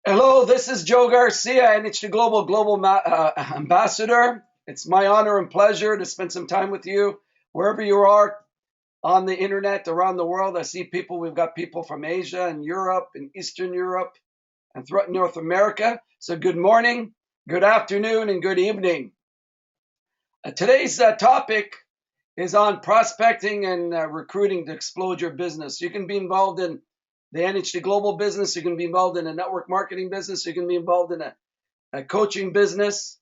Hello, this is Joe Garcia, NHT Global Ambassador. It's my honor and pleasure to spend some time with you wherever you are on the internet around the world. I see people, we've got people from Asia and Europe and Eastern Europe and throughout North America. So good morning, good afternoon, and good evening. Today's topic is on prospecting and recruiting to explode your business. You can be involved in the NHT Global business. You can be involved in a network marketing business. You can be involved in a coaching business.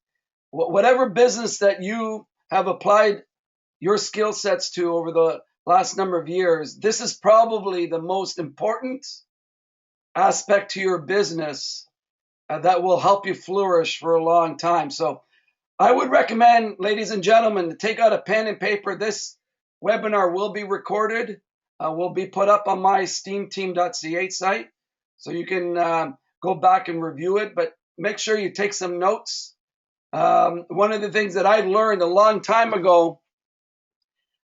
Whatever business that you have applied your skill sets to over the last number of years, this is probably the most important aspect to your business that will help you flourish for a long time. So I would recommend, ladies and gentlemen, to take out a pen and paper. This webinar will be recorded, will be put up on my steamteam.ca site, so you can go back and review it, but make sure you take some notes. One of the things that I learned a long time ago,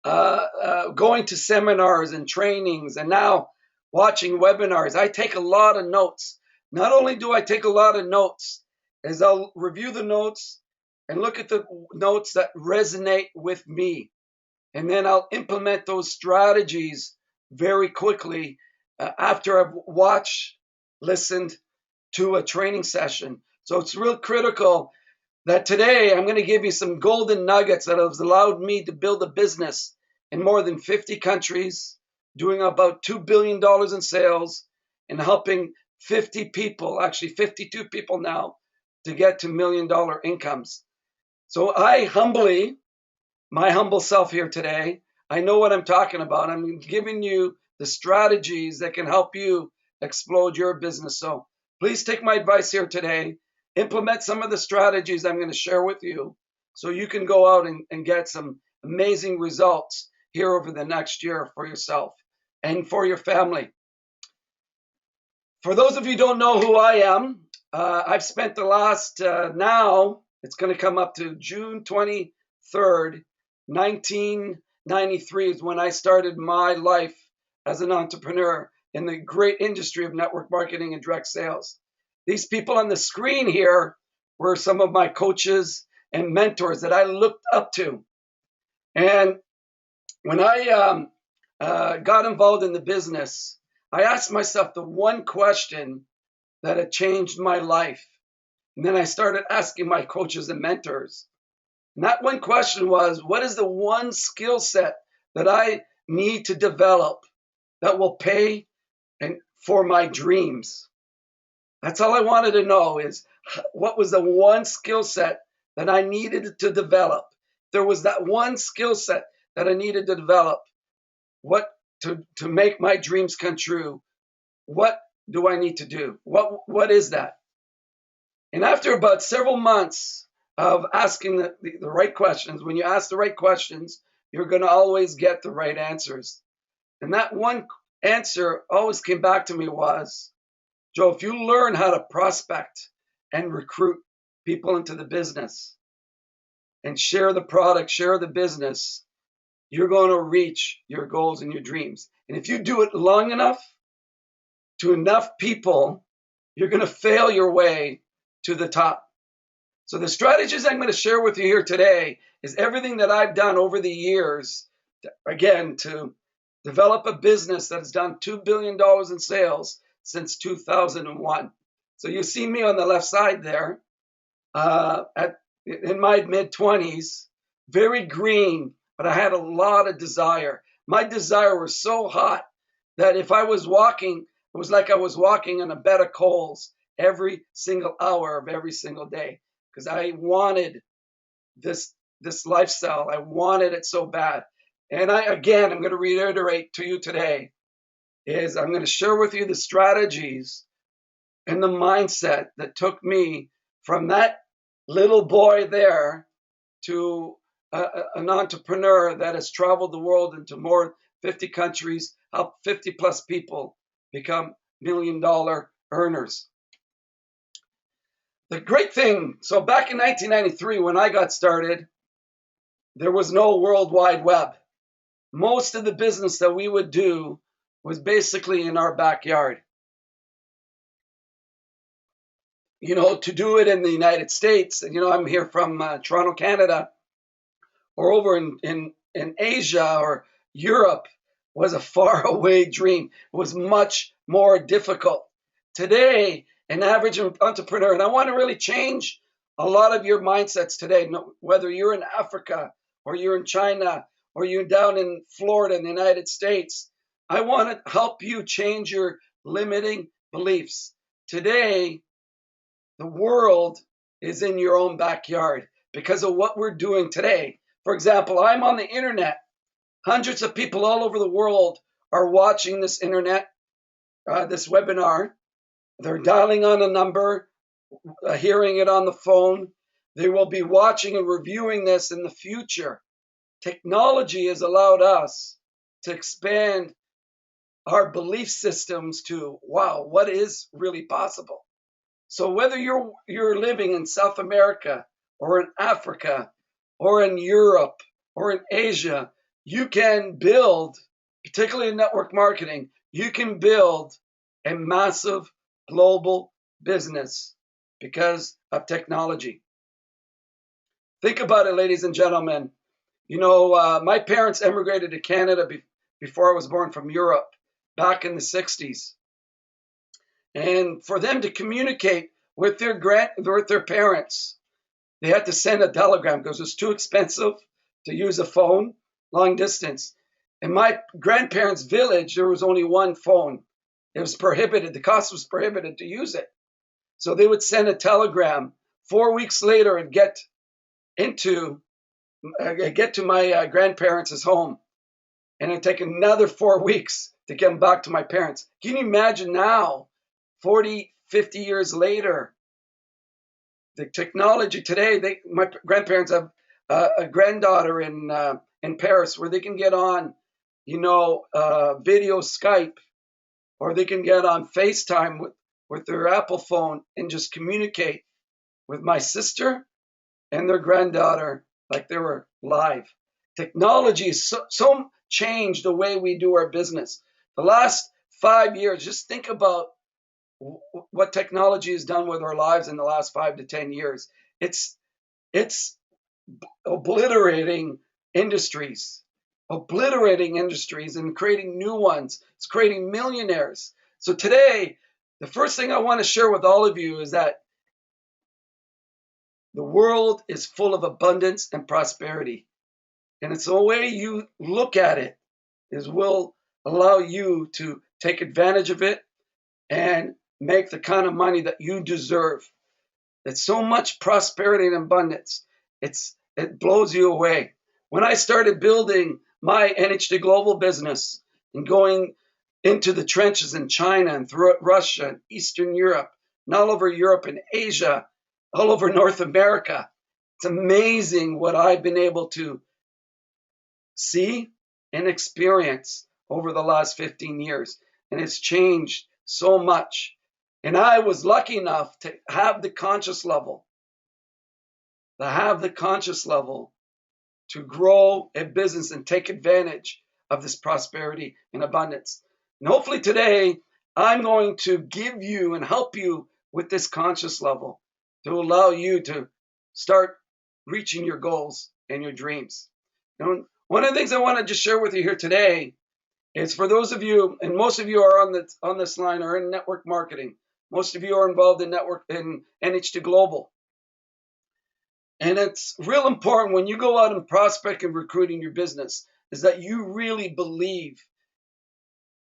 going to seminars and trainings and now watching webinars, I take a lot of notes. Not only do I take a lot of notes, as I'll review the notes and look at the notes that resonate with me. And then I'll implement those strategies very quickly after I've watched, listened to a training session. So it's real critical that today I'm going to give you some golden nuggets that have allowed me to build a business in more than 50 countries, doing about $2 billion in sales and helping 50 people, actually 52 people now, to get to $1 million incomes. So my humble self here today, I know what I'm talking about. I'm giving you the strategies that can help you explode your business. So please take my advice here today. Implement some of the strategies I'm going to share with you so you can go out and get some amazing results here over the next year for yourself and for your family. For those of you who don't know who I am, I've spent the last, now it's going to come up to June 23rd, 1993 is when I started my life as an entrepreneur in the great industry of network marketing and direct sales. These people on the screen here were some of my coaches and mentors that I looked up to. And when I got involved in the business, I asked myself the one question that had changed my life. And then I started asking my coaches and mentors. And that one question was, what is the one skill set that I need to develop that will pay for my dreams? That's all I wanted to know, is what was the one skill set that I needed to develop. There was that one skill set that I needed to develop. What to make my dreams come true? What do I need to do? What is that? And after about several months of asking the right questions, when you ask the right questions, you're going to always get the right answers. And that one answer always came back to me was, Joe, if you learn how to prospect and recruit people into the business and share the product, share the business, you're going to reach your goals and your dreams. And if you do it long enough to enough people, you're going to fail your way to the top. So the strategies I'm going to share with you here today is everything that I've done over the years, again, to develop a business that has done $2 billion in sales since 2001. So you see me on the left side there, in my mid-20s, very green, but I had a lot of desire. My desire was so hot that if I was walking, it was like I was walking in a bed of coals every single hour of every single day, because I wanted this lifestyle. I wanted it so bad. And I'm going to reiterate to you today, is I'm going to share with you the strategies and the mindset that took me from that little boy there to an entrepreneur that has traveled the world into more than 50 countries, helped 50 plus people become $1 million earners. The great thing, so back in 1993, when I got started, there was no World Wide Web. Most of the business that we would do was basically in our backyard. to do it in the United States, and I'm here from Toronto, Canada, or over in Asia or Europe, was a faraway dream. It was much more difficult. Today, an average entrepreneur, and I want to really change a lot of your mindsets today, whether you're in Africa or you're in China or you're down in Florida in the United States. I want to help you change your limiting beliefs. Today, the world is in your own backyard because of what we're doing today. For example, I'm on the internet. Hundreds of people all over the world are watching this internet, this webinar. They're dialing on a number, hearing it on the phone. They will be watching and reviewing this in the future. Technology has allowed us to expand our belief systems to, wow, what is really possible? So whether you're living in South America or in Africa or in Europe or in Asia, you can build, particularly in network marketing, you can build a massive global business because of technology. Think about it, ladies and gentlemen. My parents emigrated to Canada before I was born from Europe back in the 60s. And for them to communicate with their parents, they had to send a telegram because it was too expensive to use a phone long distance. In my grandparents' village, there was only one phone. It was prohibited. The cost was prohibited to use it. So they would send a telegram. 4 weeks later, and get to my grandparents' home, and it'd take another 4 weeks to get them back to my parents. Can you imagine now, 40, 50 years later, the technology today? My grandparents have a granddaughter in Paris where they can get on, video Skype, or they can get on FaceTime with their Apple phone and just communicate with my sister and their granddaughter like they were live. Technology has so changed the way we do our business. The last 5 years, just think about what technology has done with our lives in the last 5 to 10 years. It's obliterating industries and creating new ones. It's creating millionaires. So today, the first thing I want to share with all of you is that the world is full of abundance and prosperity. And it's the way you look at it will allow you to take advantage of it and make the kind of money that you deserve. It's so much prosperity and abundance. It blows you away. When I started building my NHD Global business and going into the trenches in China and throughout Russia and Eastern Europe and all over Europe and Asia, all over North America, it's amazing what I've been able to see and experience over the last 15 years. And it's changed so much. And I was lucky enough to have the conscious level, to grow a business and take advantage of this prosperity and abundance. And hopefully today, I'm going to give you and help you with this conscious level to allow you to start reaching your goals and your dreams. One of the things I want to just share with you here today is, for those of you, and most of you are on this line, are in network marketing. Most of you are involved in NH2 Global. And it's real important when you go out and prospect and recruit in your business is that you really believe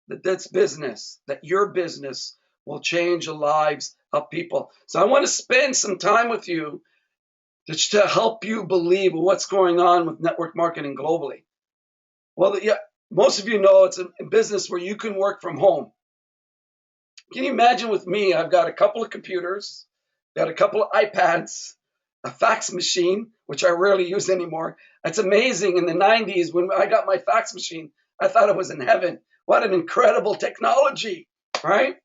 that your business will change the lives of people. So I want to spend some time with you to help you believe what's going on with network marketing globally. Well, yeah, most of you know it's a business where you can work from home. Can you imagine with me? I've got a couple of computers, got a couple of iPads, a fax machine, which I rarely use anymore. It's amazing. In the 90s, when I got my fax machine, I thought it was in heaven. What an incredible technology, right?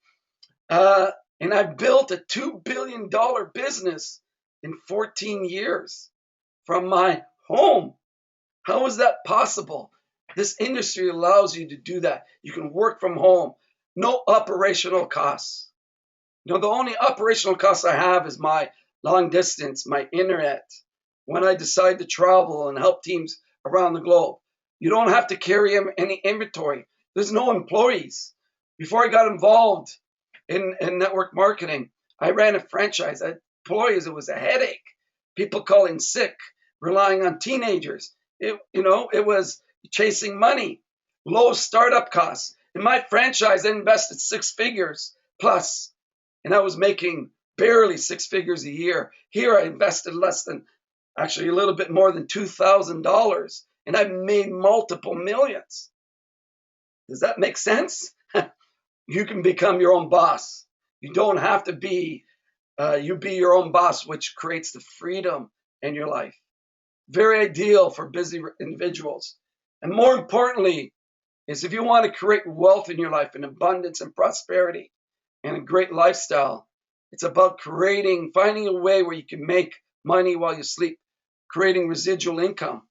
And I built a $2 billion business in 14 years from my home. How is that possible? This industry allows you to do that. You can work from home, no operational costs, The only operational cost I have is my long distance, my internet. When I decide to travel and help teams around the globe, you don't have to carry any inventory. There's no employees. Before I got involved in network marketing, I ran a franchise. I had employees. It was a headache. People calling sick, relying on teenagers. It was chasing money, low startup costs. In my franchise, I invested 6 figures plus, and I was making barely 6 figures a year. Here, I invested less than, actually, a little bit more than $2,000, and I've made multiple millions. Does that make sense? You can become your own boss. You don't have to be, you be your own boss, which creates the freedom in your life. Very ideal for busy individuals. And more importantly, is if you want to create wealth in your life and abundance and prosperity and a great lifestyle, it's about finding a way where you can make money while you sleep, creating residual income.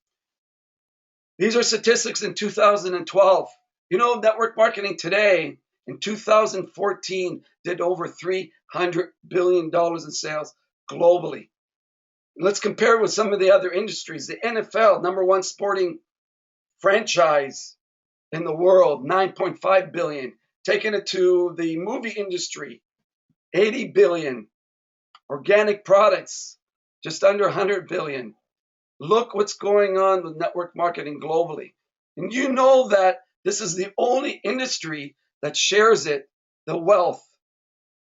These are statistics in 2012. Network marketing today in 2014 did over $300 billion in sales globally. Let's compare it with some of the other industries. The NFL, number one sporting franchise in the world, 9.5 billion. Taking it to the movie industry, 80 billion. Organic products, just under 100 billion. Look what's going on with network marketing globally. And you know that this is the only industry that shares the wealth,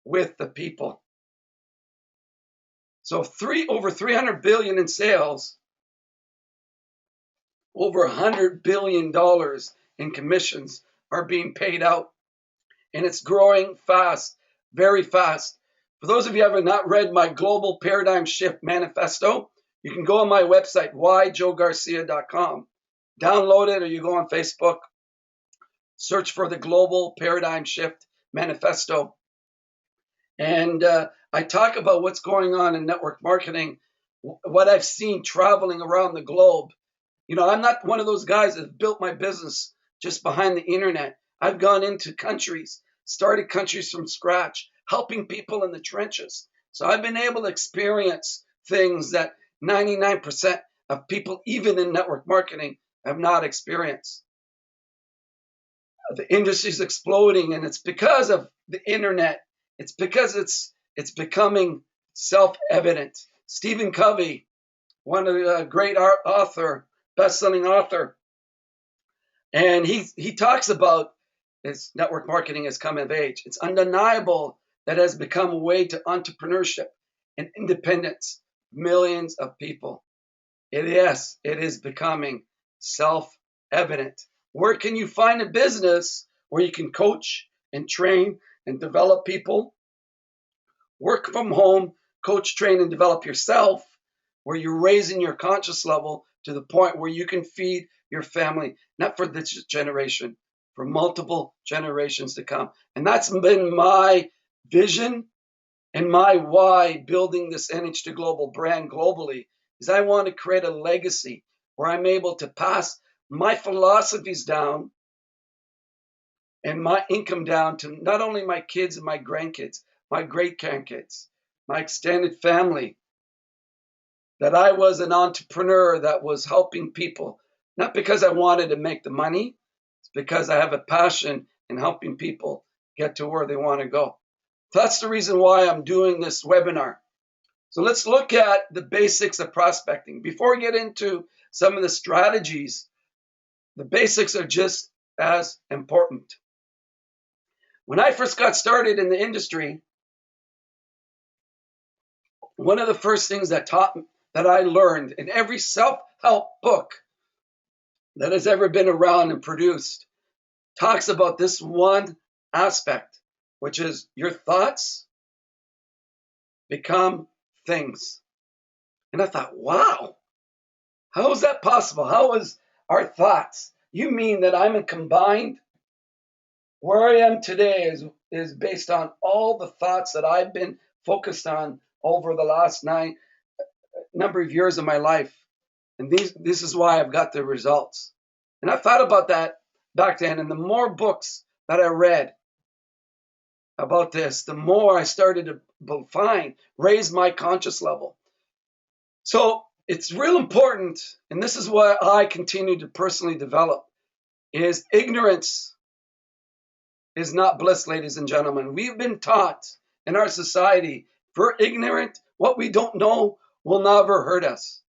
with the people. So over 300 billion in sales, over $100 billion in commissions are being paid out. And it's growing fast, very fast. For those of you who have not read my Global Paradigm Shift Manifesto, you can go on my website, whyjoegarcia.com. Download it, or you go on Facebook, search for the Global Paradigm Shift Manifesto. And I talk about what's going on in network marketing, what I've seen traveling around the globe. I'm not one of those guys that built my business just behind the internet. I've gone into countries, started countries from scratch, helping people in the trenches. So I've been able to experience things that 99% of people, even in network marketing, have not experienced. The industry's exploding, and it's because of the internet. It's because it's becoming self-evident. Stephen Covey, one of the great author, best-selling author, and he talks about this network marketing has come of age. It's undeniable that it has become a way to entrepreneurship and independence. Millions of people. It is becoming self-evident. Where can you find a business where you can coach and train and develop people? Work from home, coach, train, and develop yourself, where you're raising your conscious level to the point where you can feed your family, not for this generation, for multiple generations to come. And that's been my vision and my why building this NH2 Global brand globally, is I want to create a legacy where I'm able to pass my philosophies down and my income down to not only my kids and my grandkids, my great grandkids, my extended family, that I was an entrepreneur that was helping people, not because I wanted to make the money, it's because I have a passion in helping people get to where they want to go. That's the reason why I'm doing this webinar. So let's look at the basics of prospecting. Before we get into some of the strategies, the basics are just as important. When I first got started in the industry, one of the first things that I learned in every self-help book that has ever been around and produced talks about this one aspect, which is your thoughts become things. And I thought, wow, how is that possible? How is our thoughts? You mean that I'm a combined? Where I am today is based on all the thoughts that I've been focused on over the last number of years of my life. And this is why I've got the results. And I thought about that back then, and the more books that I read, about this, the more I started to raise my conscious level. So it's real important, and this is what I continue to personally develop, is ignorance is not bliss, ladies and gentlemen. We've been taught in our society, if we're ignorant, what we don't know will never hurt us.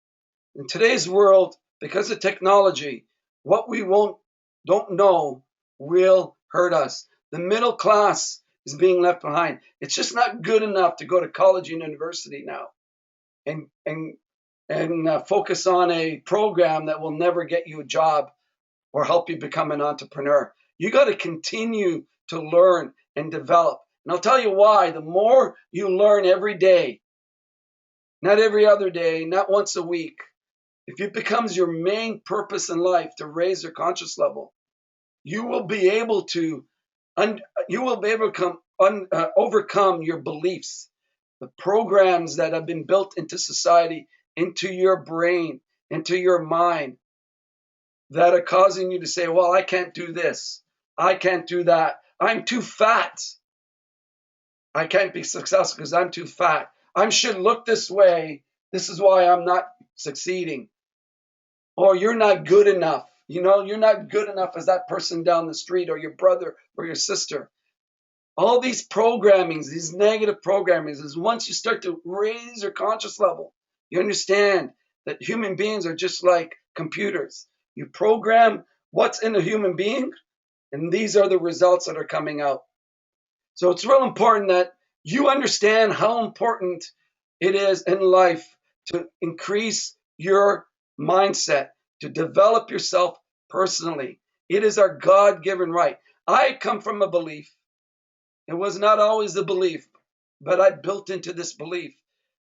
In today's world, because of technology, what we don't know will hurt us. The middle class is being left behind. It's just not good enough to go to college and university now and focus on a program that will never get you a job or help you become an entrepreneur. You got to continue to learn and develop. And I'll tell you why. The more you learn every day, not every other day, not once a week, if it becomes your main purpose in life to raise your conscious level, you will be able to overcome your beliefs, the programs that have been built into society, into your brain, into your mind, that are causing you to say, well, I can't do this. I can't do that. I'm too fat. I can't be successful because I'm too fat. I should look this way. This is why I'm not succeeding. Or you're not good enough. You know, you're not good enough as that person down the street or your brother or your sister. All these programmings, these negative programmings, is once you start to raise your conscious level, you understand that human beings are just like computers. You program what's in a human being, and these are the results that are coming out. So it's real important that you understand how important it is in life to increase your mindset, to develop yourself personally. It is our God-given right. I come from a belief. It was not always the belief, but I built into this belief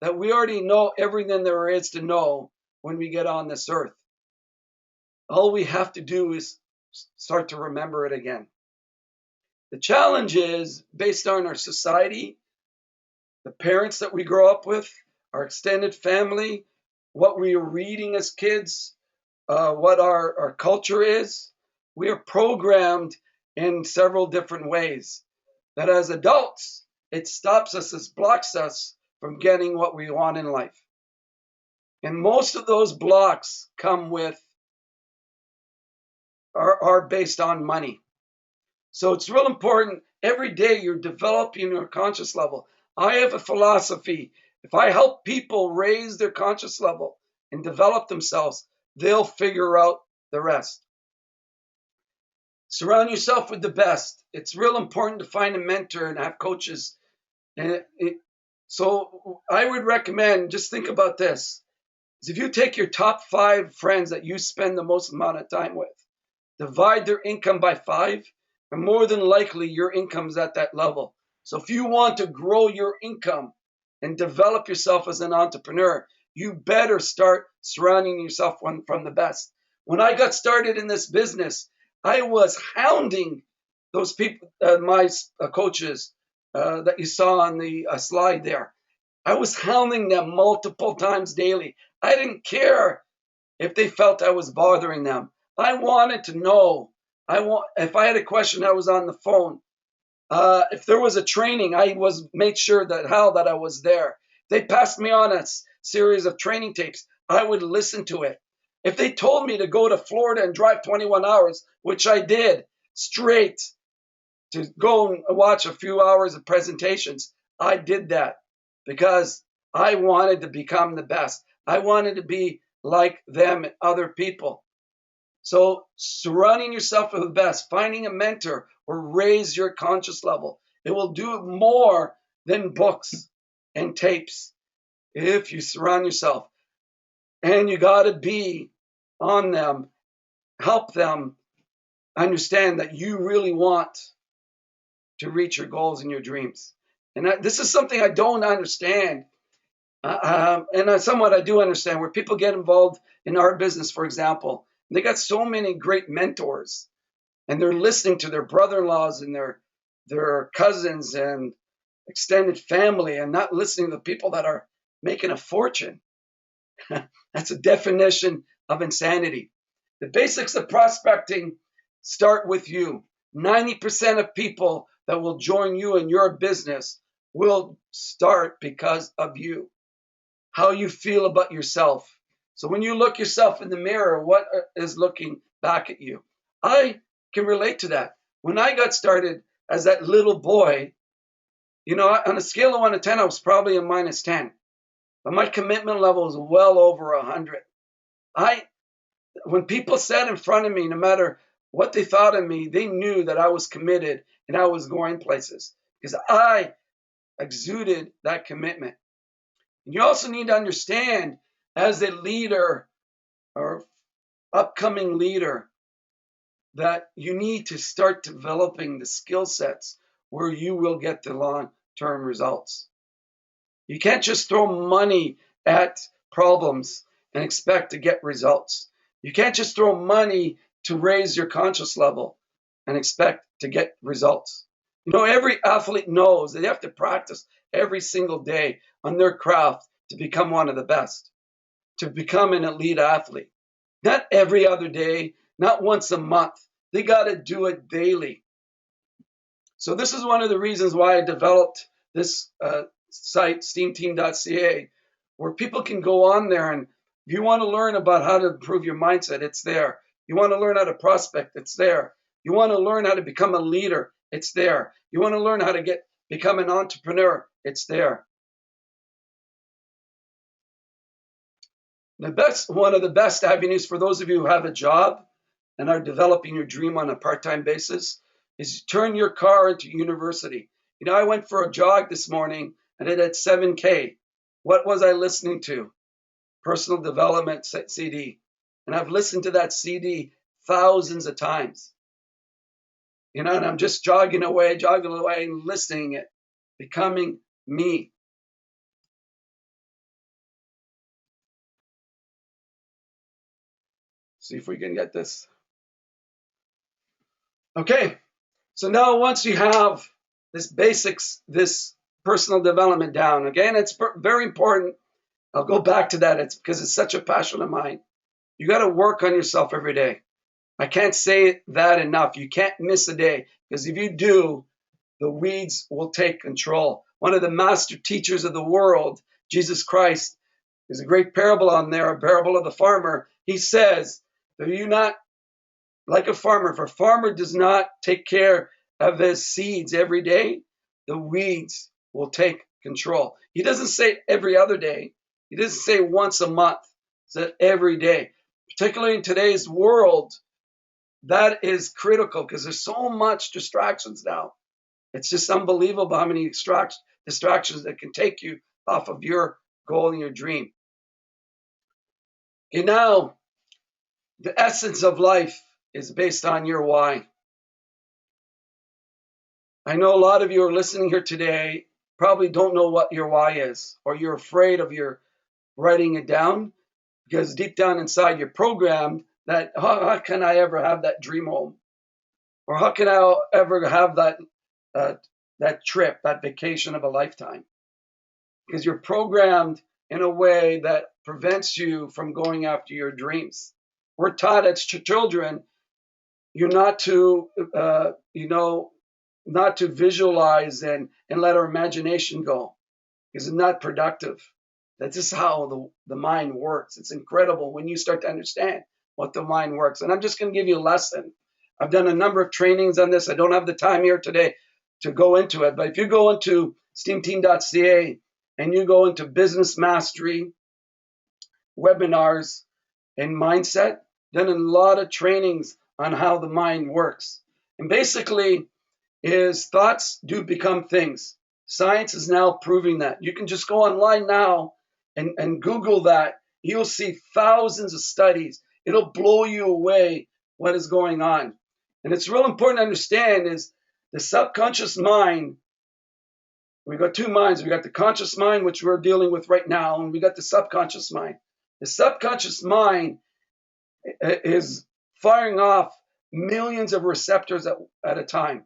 that we already know everything there is to know when we get on this earth. All we have to do is start to remember it again. The challenge is based on our society, the parents that we grow up with, our extended family, what we are reading as kids, what our culture is. We are programmed in several different ways that as adults, it stops us, it blocks us from getting what we want in life. And most of those blocks come with, are based on money. So it's real important. Every day you're developing your conscious level. I have a philosophy. If I help people raise their conscious level and develop themselves, they'll figure out the rest. Surround yourself with the best. It's real important to find a mentor and have coaches. So I would recommend, just think about this. Is if you take your top 5 friends that you spend the most amount of time with, divide their income by 5, and more than likely your income's at that level. So if you want to grow your income and develop yourself as an entrepreneur, you better start surrounding yourself from the best. When I got started in this business, I was hounding those people, my coaches that you saw on the slide there. I was hounding them multiple times daily. I didn't care if they felt I was bothering them. I wanted to know. If I had a question, I was on the phone. If there was a training, I made sure that I was there. They passed me on a series of training tapes. I would listen to it. If they told me to go to Florida and drive 21 hours, which I did, straight to go and watch a few hours of presentations, I did that because I wanted to become the best. I wanted to be like them and other people. So surrounding yourself with the best, finding a mentor or raise your conscious level. It will do more than books and tapes if you surround yourself. And you got to be on them, help them understand that you really want to reach your goals and your dreams. And this is something I don't understand. And somewhat I do understand, where people get involved in our business, for example. They got so many great mentors, and they're listening to their brother-in-laws and their cousins and extended family, and not listening to the people that are making a fortune. That's a definition of insanity. The basics of prospecting start with you. 90% of people that will join you in your business will start because of you, how you feel about yourself. So when you look yourself in the mirror, what is looking back at you? I can relate to that. When I got started as that little boy, on a scale of 1 to 10, I was probably a -10. But my commitment level was well over 100. When people sat in front of me, no matter what they thought of me, they knew that I was committed and I was going places because I exuded that commitment. And you also need to understand, as a leader or upcoming leader, that you need to start developing the skill sets where you will get the long-term results. You can't just throw money at problems and expect to get results. You can't just throw money to raise your conscious level and expect to get results. Every athlete knows they have to practice every single day on their craft to become one of the best, to become an elite athlete. Not every other day, not once a month. They got to do it daily. So this is one of the reasons why I developed this site, steamteam.ca, where people can go on there, and if you want to learn about how to improve your mindset, it's there. You want to learn how to prospect, it's there. You want to learn how to become a leader, it's there. You want to learn how to become an entrepreneur, it's there. One of the best avenues for those of you who have a job and are developing your dream on a part-time basis is turn your car into university. I went for a jog this morning and it had 7K. What was I listening to? Personal development CD. And I've listened to that CD thousands of times. And I'm just jogging away and listening it, becoming me. See if we can get this. Okay, so now once you have this personal development down, again, it's very important. I'll go back to that. It's because it's such a passion of mine. You got to work on yourself every day. I can't say that enough. You can't miss a day, because if you do, the weeds will take control. One of the master teachers of the world, Jesus Christ, there's a great parable on there, a parable of the farmer. He says, "Are you not like a farmer? If a farmer does not take care of his seeds every day, the weeds will take control." He doesn't say every other day. He doesn't say once a month. He said every day. Particularly in today's world, that is critical because there's so much distractions now. It's just unbelievable how many distractions that can take you off of your goal and your dream. Okay, now, the essence of life is based on your why. I know a lot of you are listening here today probably don't know what your why is, or you're afraid of your writing it down because deep down inside you're programmed that how can I ever have that dream home, or how can I ever have that trip, that vacation of a lifetime? Because you're programmed in a way that prevents you from going after your dreams. We're taught as children, you're not to, not to visualize and let our imagination go, because it's not productive. That's just how the mind works. It's incredible when you start to understand what the mind works. And I'm just going to give you a lesson. I've done a number of trainings on this. I don't have the time here today to go into it. But if you go into steamteam.ca and you go into business mastery, webinars, and mindset, then a lot of trainings on how the mind works. And basically, is thoughts do become things. Science is now proving that. You can just go online now and Google that. You'll see thousands of studies. It'll blow you away what is going on. And it's real important to understand is the subconscious mind. We've got two minds. We got the conscious mind, which we're dealing with right now, and we got the subconscious mind. The subconscious mind is firing off millions of receptors at a time,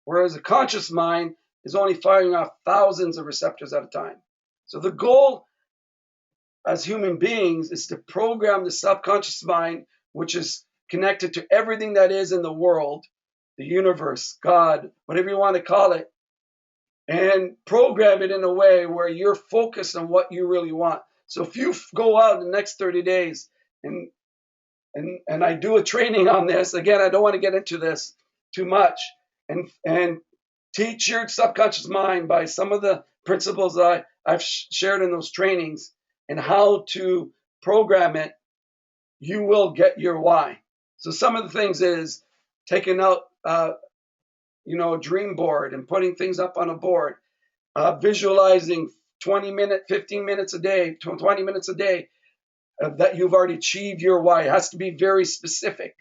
whereas the conscious mind is only firing off thousands of receptors at a time. So the goal as human beings is to program the subconscious mind, which is connected to everything that is in the world, the universe, God, whatever you want to call it, and program it in a way where you're focused on what you really want. So if you go out the next 30 days and I do a training on this, again, I don't want to get into this too much, and teach your subconscious mind by some of the principles that I've shared in those trainings and how to program it, you will get your why. So some of the things is taking out, a dream board and putting things up on a board, visualizing 15 minutes a day, 20 minutes a day that you've already achieved your why. It has to be very specific,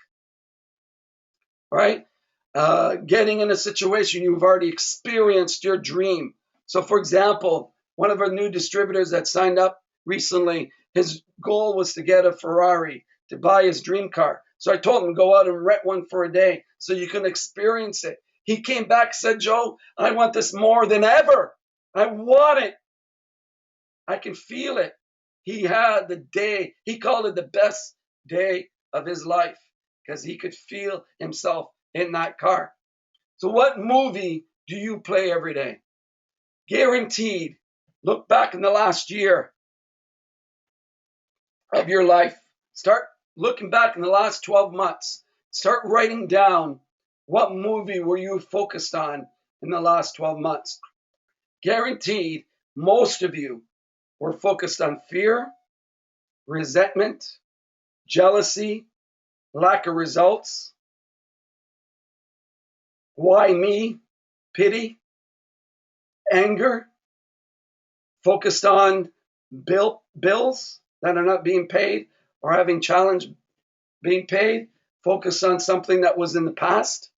right? Getting in a situation you've already experienced your dream. So, for example, one of our new distributors that signed up recently, his goal was to get a Ferrari, to buy his dream car. So I told him, go out and rent one for a day so you can experience it. He came back and said, Joe, I want this more than ever. I want it. I can feel it. He had the day, he called it the best day of his life because he could feel himself in that car. So what movie do you play every day? Guaranteed. Look back in the last year of your life. Start looking back in the last 12 months. Start writing down what movie were you focused on in the last 12 months. Guaranteed, most of you were focused on fear, resentment, jealousy, lack of results, why me, pity, anger, focused on bills that are not being paid or having challenge being paid, focused on something that was in the past.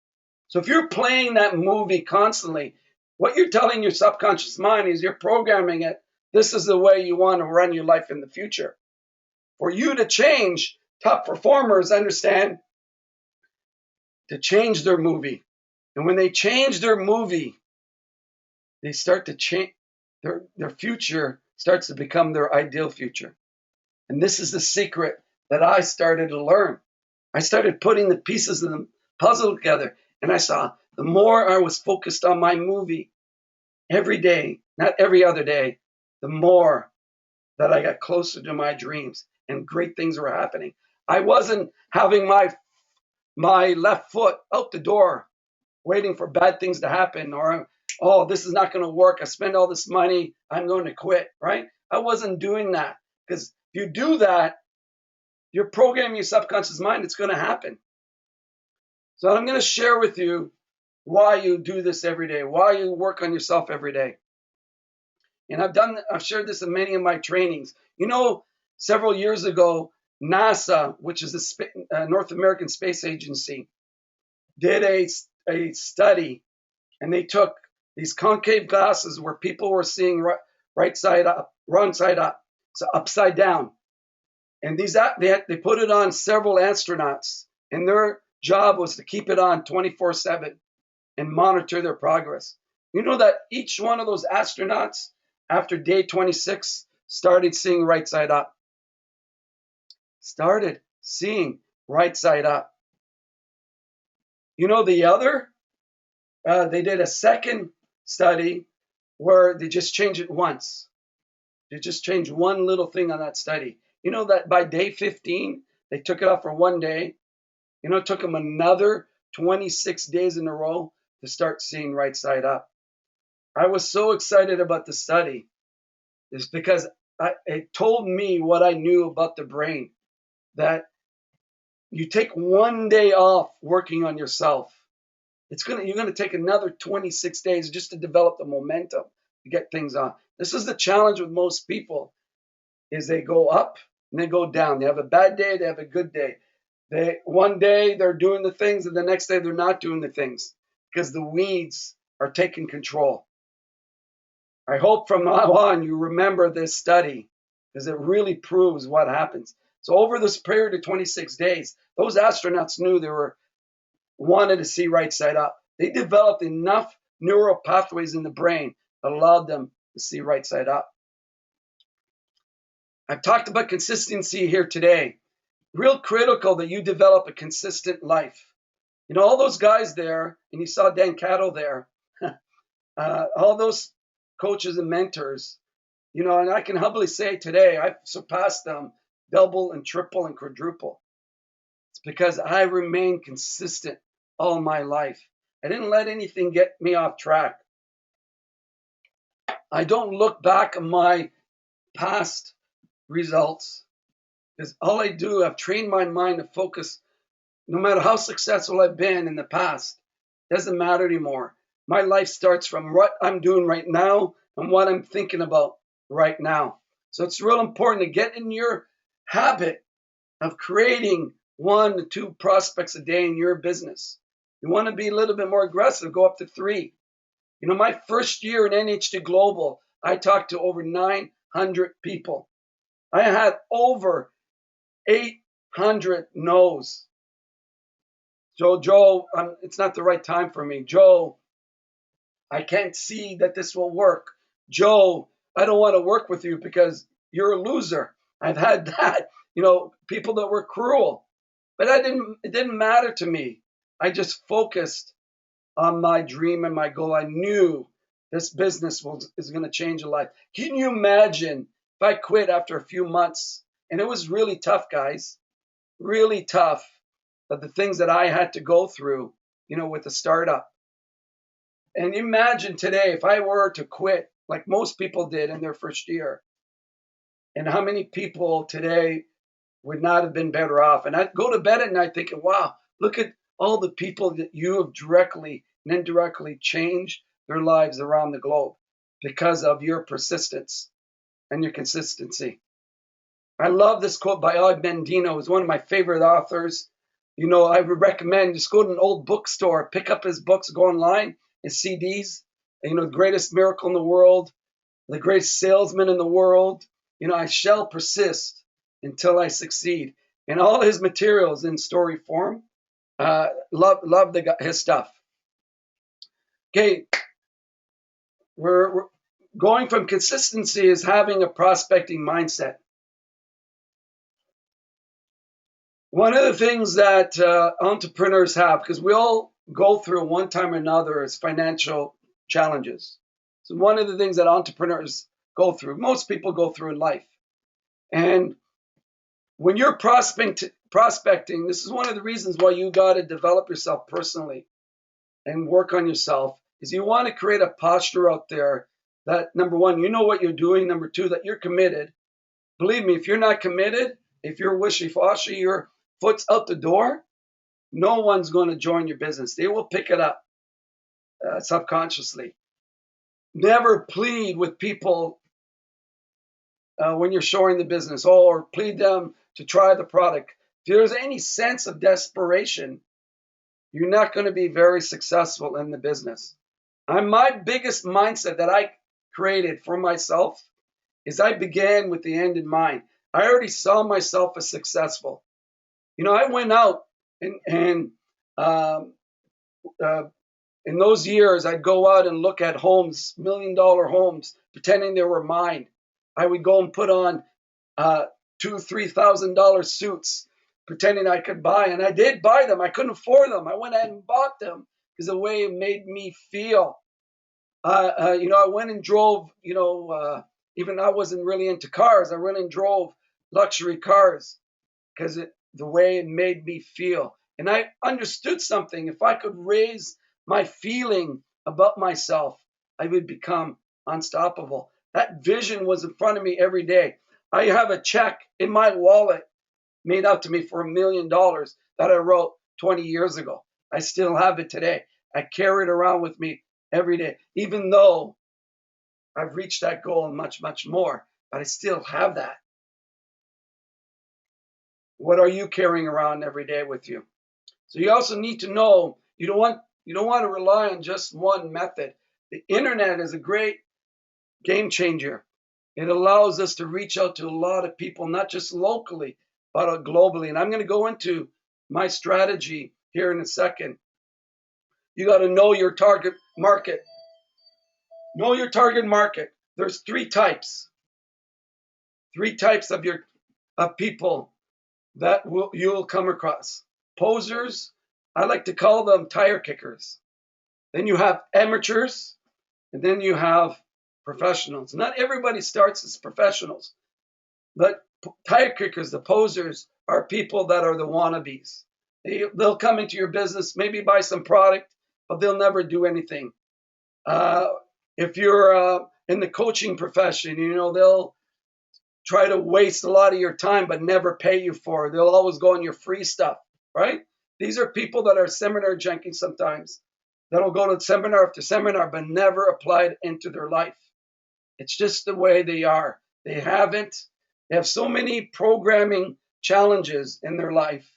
So if you're playing that movie constantly, what you're telling your subconscious mind is you're programming it. This is the way you want to run your life in the future. For you to change, top performers understand to change their movie. And when they change their movie, they start to change, their future starts to become their ideal future. And this is the secret that I started to learn. I started putting the pieces of the puzzle together, and I saw the more I was focused on my movie every day, not every other day, the more that I got closer to my dreams and great things were happening. I wasn't having my left foot out the door waiting for bad things to happen, or, oh, this is not going to work. I spend all this money. I'm going to quit, right? I wasn't doing that, because if you do that, you're programming your subconscious mind. It's going to happen. So I'm going to share with you why you do this every day, why you work on yourself every day. And I've shared this in many of my trainings. Several years ago, NASA, which is the North American Space Agency, did a study, and they took these concave glasses where people were seeing right side up, wrong side up, so upside down. And they put it on several astronauts, and their job was to keep it on 24/7 and monitor their progress. You know that each one of those astronauts, after day 26, started seeing right side up. Started seeing right side up. They did a second study where they just changed it once. They just changed one little thing on that study. You know that by day 15, they took it off for one day. It took them another 26 days in a row to start seeing right side up. I was so excited about the study. It's because it told me what I knew about the brain, that you take one day off working on yourself, you're going to take another 26 days just to develop the momentum to get things on. This is the challenge with most people, is they go up and they go down. They have a bad day, they have a good day. One day they're doing the things, and the next day they're not doing the things because the weeds are taking control. I hope from now on you remember this study, because it really proves what happens. So over this period of 26 days, those astronauts knew they wanted to see right side up. They developed enough neural pathways in the brain that allowed them to see right side up. I've talked about consistency here today. Real critical that you develop a consistent life. All those guys there, and you saw Dan Cattle there, all those coaches and mentors, and I can humbly say today I've surpassed them double and triple and quadruple. It's because I remained consistent all my life. I didn't let anything get me off track. I don't look back at my past results because all I do, I've trained my mind to focus. No matter how successful I've been in the past, doesn't matter anymore. My life starts from what I'm doing right now and what I'm thinking about right now. So it's real important to get in your habit of creating 1 to 2 prospects a day in your business. You want to be a little bit more aggressive, go up to 3. My first year in NHD Global, I talked to over 900 people. I had over 800 no's. Joe, it's not the right time for me. Joe, I can't see that this will work. Joe, I don't want to work with you because you're a loser. I've had that, people that were cruel. But it didn't matter to me. I just focused on my dream and my goal. I knew this business is going to change a life. Can you imagine if I quit after a few months? And it was really tough, guys, really tough. But the things that I had to go through, with the startup. And imagine today if I were to quit like most people did in their first year, and how many people today would not have been better off. And I'd go to bed at night thinking, wow, look at all the people that you have directly and indirectly changed their lives around the globe because of your persistence and your consistency. I love this quote by Og Mandino. He's one of my favorite authors. I would recommend just go to an old bookstore, pick up his books, go online, his CDs. The greatest miracle in the world, the greatest salesman in the world. I shall persist until I succeed. And all his materials in story form. Love his stuff. Okay, we're going from consistency is having a prospecting mindset. One of the things that entrepreneurs have, because we all go through one time or another, is financial challenges. So one of the things that entrepreneurs go through, most people go through in life. And when you're prospecting, this is one of the reasons why you got to develop yourself personally and work on yourself, is you want to create a posture out there that, number one, you know what you're doing. Number two, that you're committed. Believe me, if you're not committed, if you're wishy-washy, your foot's out the door, no one's going to join your business. They will pick it up subconsciously. Never plead with people when you're showing the business, or plead them to try the product. If there's any sense of desperation, you're not going to be very successful in the business. My biggest mindset that I created for myself is I began with the end in mind. I already saw myself as successful. I went out and in those years, I'd go out and look at homes, $1 million homes, pretending they were mine. I would go and put on $2,000-$3,000 suits, pretending I could buy. And I did buy them. I couldn't afford them. I went ahead and bought them because the way it made me feel. I went and drove, even I wasn't really into cars. I went and drove luxury cars because the way it made me feel. And I understood something. If I could raise my feeling about myself, I would become unstoppable. That vision was in front of me every day. I have a check in my wallet made out to me for $1 million that I wrote 20 years ago. I still have it today. I carry it around with me every day, even though I've reached that goal and much, much more, but I still have that. What are you carrying around every day with you? So you also need to know you don't want to rely on just one method. The internet is a great game changer. It allows us to reach out to a lot of people, not just locally, but globally. And I'm going to go into my strategy here in a second. You got to know your target market. Know your target market. There's three types of people that you'll come across: posers, I like to call them tire kickers. Then you have amateurs, and then you have professionals. Not everybody starts as professionals, but tire kickers, the posers, are people that are the wannabes. They'll come into your business, maybe buy some product, but they'll never do anything. Uh, if you're in the coaching profession, they'll try to waste a lot of your time but never pay you for it. They'll always go on your free stuff, right? These are people that are seminar junkies sometimes, that'll go to seminar after seminar but never apply it into their life. It's just the way they are. They have so many programming challenges in their life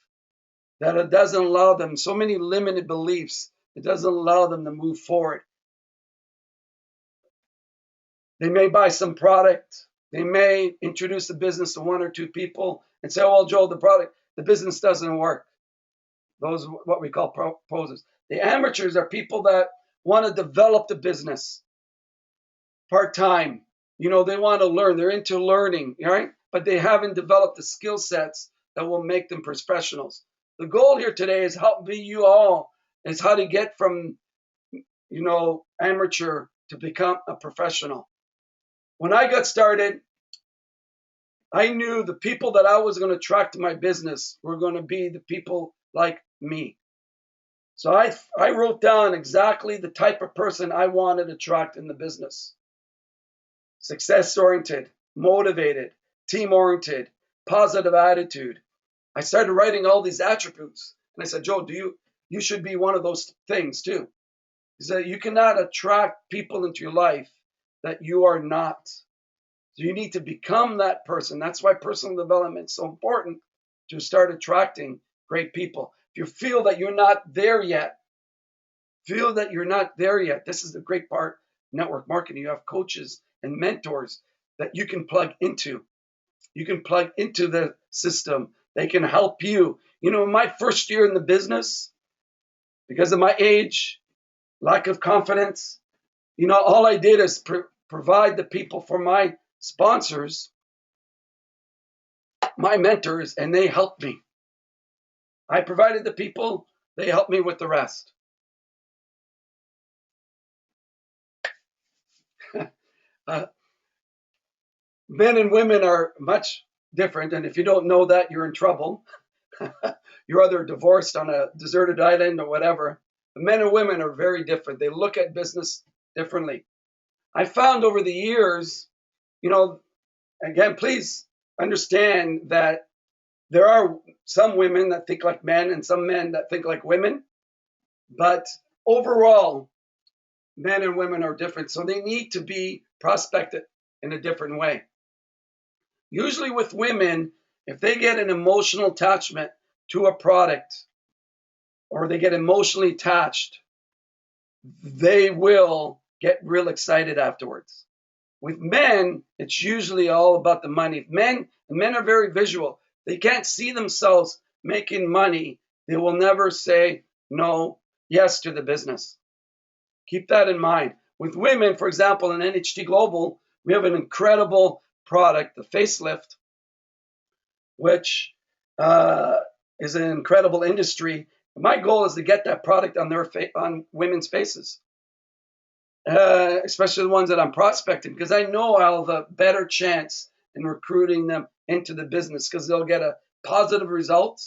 that it doesn't allow them, so many limited beliefs, it doesn't allow them to move forward. They may buy some product. They may introduce the business to one or two people and say, oh, well, Joe, the business doesn't work. Those are what we call posers. The amateurs are people that want to develop the business part-time. They want to learn. They're into learning, right? But they haven't developed the skill sets that will make them professionals. The goal here today is how to get from, amateur to become a professional. When I got started, I knew the people that I was going to attract to my business were going to be the people like me. So I wrote down exactly the type of person I wanted to attract in the business. Success-oriented, motivated, team-oriented, positive attitude. I started writing all these attributes. And I said, Joe, you should be one of those things too. He said, you cannot attract people into your life that you are not. So you need to become that person. That's why personal development is so important, to start attracting great people. If you feel that you're not there yet, this is the great part of network marketing. You have coaches and mentors that you can plug into. You can plug into the system. They can help you. In my first year in the business, because of my age, lack of confidence, all I did is provide the people for my sponsors, my mentors, and they helped me. I provided the people, they helped me with the rest. Men and women are much different, and if you don't know that, you're in trouble. You're either divorced on a deserted island or whatever. But men and women are very different. They look at business differently. I found over the years, again, please understand that there are some women that think like men and some men that think like women. But overall, men and women are different. So they need to be prospected in a different way. Usually with women, if they get an emotional attachment to a product or they get emotionally attached, they will get real excited afterwards. With men, it's usually all about the money. Men are very visual. They can't see themselves making money. They will never say yes to the business. Keep that in mind. With women, for example, in NHT Global, we have an incredible product, the facelift, which is an incredible industry. My goal is to get that product on women's faces, especially the ones that I'm prospecting, because I know I'll have a better chance in recruiting them into the business, because they'll get a positive result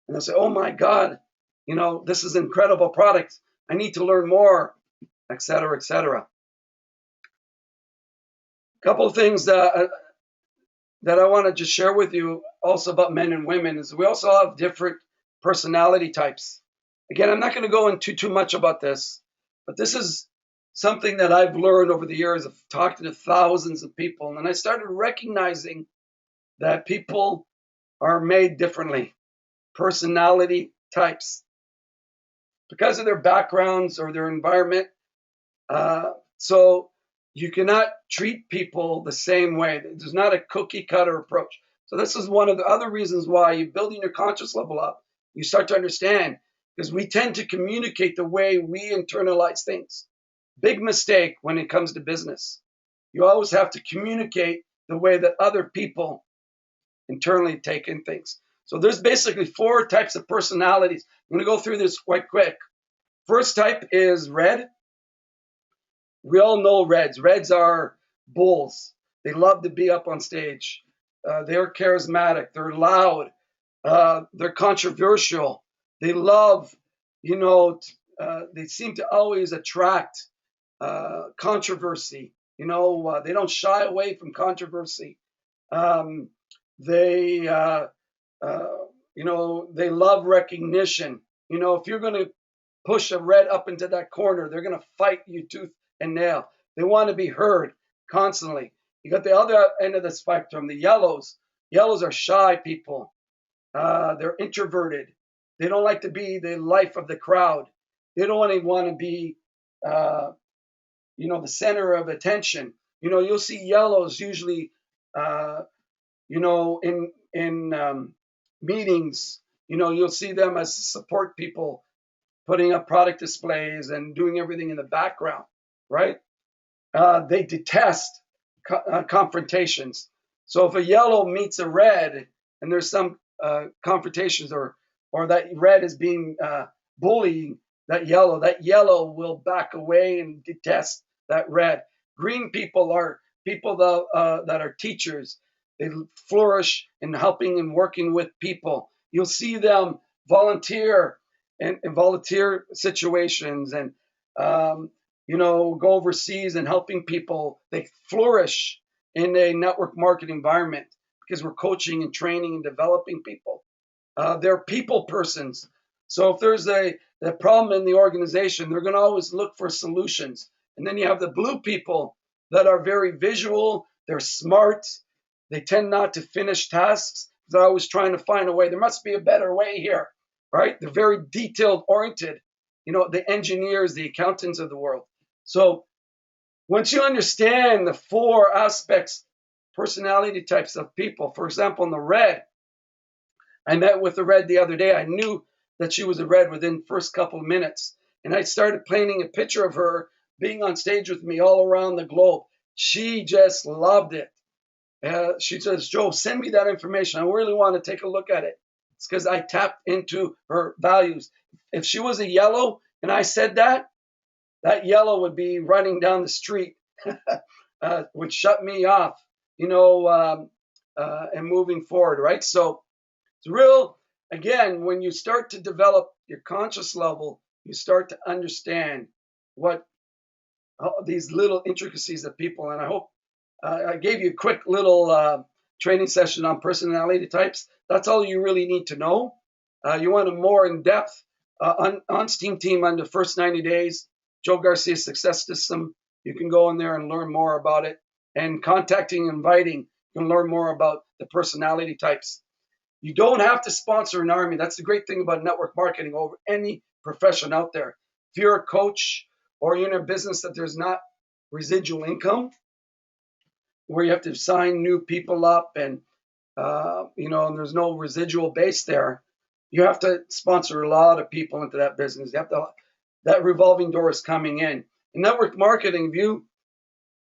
and they'll say, oh my God, this is an incredible product. I need to learn more, etc., etc. A couple of things that I want to just share with you also about men and women is we also have different personality types. Again, I'm not going to go into too much about this, but this is something that I've learned over the years of talking to thousands of people. And I started recognizing that people are made differently, personality types, because of their backgrounds or their environment. So you cannot treat people the same way. There's not a cookie cutter approach. So this is one of the other reasons why you're building your conscious level up. You start to understand, because we tend to communicate the way we internalize things. Big mistake when it comes to business. You always have to communicate the way that other people internally take in things. So there's basically 4 types of personalities. I'm going to go through this quite quick. First type is red. We all know reds. Reds are bulls. They love to be up on stage. They're charismatic. They're loud. They're controversial. They love, they seem to always attract controversy. They don't shy away from controversy. Um, they, they love recognition. If you're going to push a red up into that corner, they're going to fight you tooth and nail. They want to be heard constantly. You got the other end of the spectrum, the yellows. Yellows are shy people. They're introverted. They don't like to be the life of the crowd. They don't want to be, the center of attention. You'll see yellows usually, in meetings. You'll see them as support people, putting up product displays and doing everything in the background, right? They detest confrontations. So if a yellow meets a red and there's some confrontations or that red is being bullying that yellow will back away and detest that red. Green people are people that are teachers. They flourish in helping and working with people. You'll see them volunteer in volunteer situations and go overseas and helping people. They flourish in a network marketing environment because we're coaching and training and developing people. They're people persons. So if there's a problem in the organization, they're going to always look for solutions. And then you have the blue people that are very visual. They're smart. They tend not to finish tasks. They're always trying to find a way. There must be a better way here, right? They're very detailed oriented. The engineers, the accountants of the world. So once you understand the 4 aspects, personality types of people, for example, in the red, I met with the red the other day. I knew that she was a red within the first couple of minutes. And I started painting a picture of her being on stage with me all around the globe. She just loved it. She says, Joe, send me that information. I really want to take a look at it. It's because I tapped into her values. If she was a yellow and I said that yellow would be running down the street, would shut me off, and moving forward, right? So it's real, again, when you start to develop your conscious level, you start to understand what these little intricacies of people, and I hope I gave you a quick little training session on personality types. That's all you really need to know. You want a more in-depth on Steam Team on the first 90 days, Joe Garcia Success System. You can go in there and learn more about it. And contacting and inviting, you can learn more about the personality types. You don't have to sponsor an army. That's the great thing about network marketing over any profession out there. If you're a coach or you're in a business that there's not residual income, where you have to sign new people up and and there's no residual base there, you have to sponsor a lot of people into that business. You have to, that revolving door is coming in. In network marketing, if you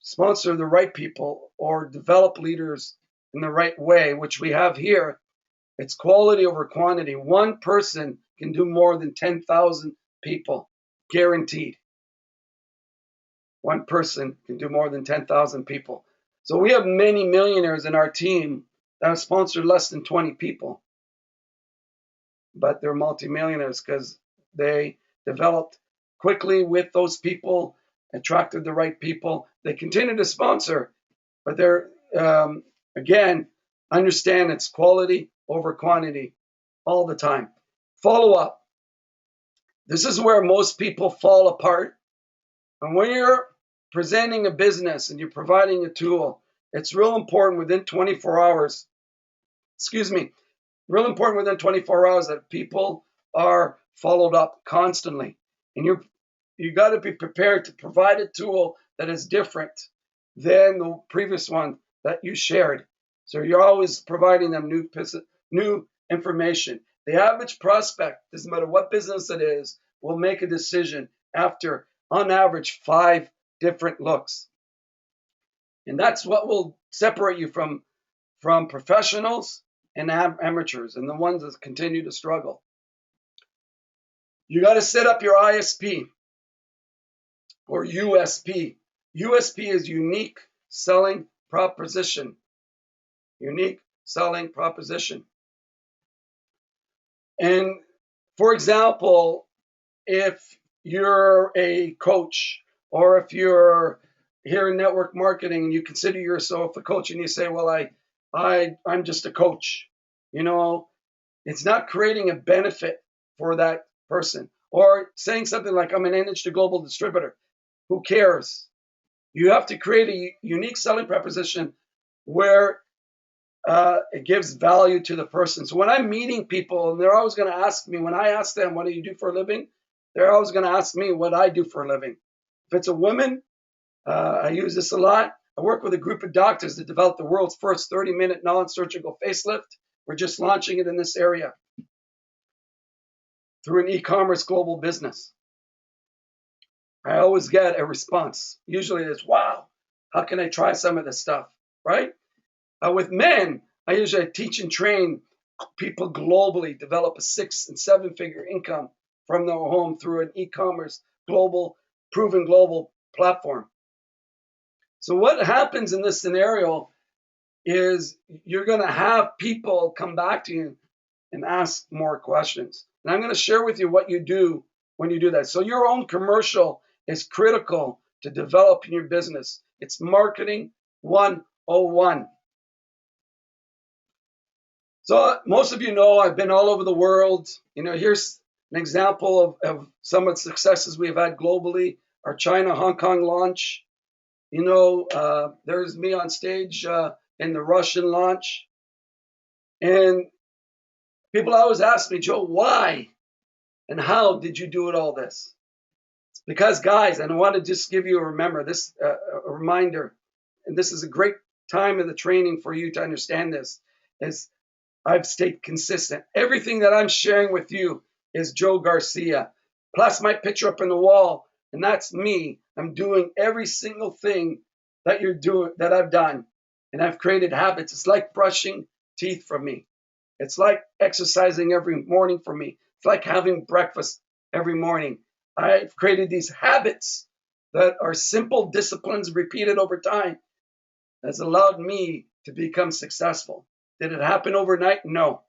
sponsor the right people or develop leaders in the right way, which we have here, it's quality over quantity. One person can do more than 10,000 people, guaranteed. One person can do more than 10,000 people. So we have many millionaires in our team that have sponsored less than 20 people. But they're multimillionaires because they developed quickly with those people, attracted the right people. They continue to sponsor, but they're, again, understand it's quality over quantity all the time. Follow up. This is where most people fall apart. And when you're presenting a business and you're providing a tool, it's real important within 24 hours, real important within 24 hours that people are followed up constantly. And you got to be prepared to provide a tool that is different than the previous one that you shared. So you're always providing them new information. The average prospect, doesn't matter what business it is, will make a decision after, on average, 5 different looks. And that's what will separate you from professionals and amateurs and the ones that continue to struggle. You got to set up your ISP or USP. USP is unique selling proposition. Unique selling proposition. And for example, if you're a coach or if you're here in network marketing and you consider yourself a coach and you say, well, I'm just a coach, you know, it's not creating a benefit for that person. Or saying something like, I'm an NH to global distributor. Who cares? You have to create a unique selling proposition where it gives value to the person. So when I'm meeting people, and they're always going to ask me, when I ask them, what do you do for a living? They're always going to ask me what I do for a living. If it's a woman, I use this a lot. I work with a group of doctors that developed the world's first 30-minute non-surgical facelift. We're just launching it in this area through an e-commerce global business. I always get a response. Usually it's, wow, how can I try some of this stuff, right? With men, I usually teach and train people globally develop a 6- and 7-figure income from their home through an e-commerce global, proven global platform. So what happens in this scenario is you're going to have people come back to you and ask more questions. And I'm going to share with you what you do when you do that. So your own commercial is critical to developing your business. It's marketing 101. So most of you know I've been all over the world. You know, here's an example of some of the successes we've had globally. Our China, Hong Kong launch. You know, there's me on stage in the Russian launch. And people always ask me, Joe, why and how did you do it all this? It's because, guys, and I want to just give you a reminder, and this is a great time of the training for you to understand this, is I've stayed consistent. Everything that I'm sharing with you is Joe Garcia, plus my picture up on the wall, and that's me. I'm doing every single thing that you're doing, that I've done, and I've created habits. It's like brushing teeth for me. It's like exercising every morning for me. It's like having breakfast every morning. I've created these habits that are simple disciplines repeated over time that's allowed me to become successful. Did it happen overnight? No.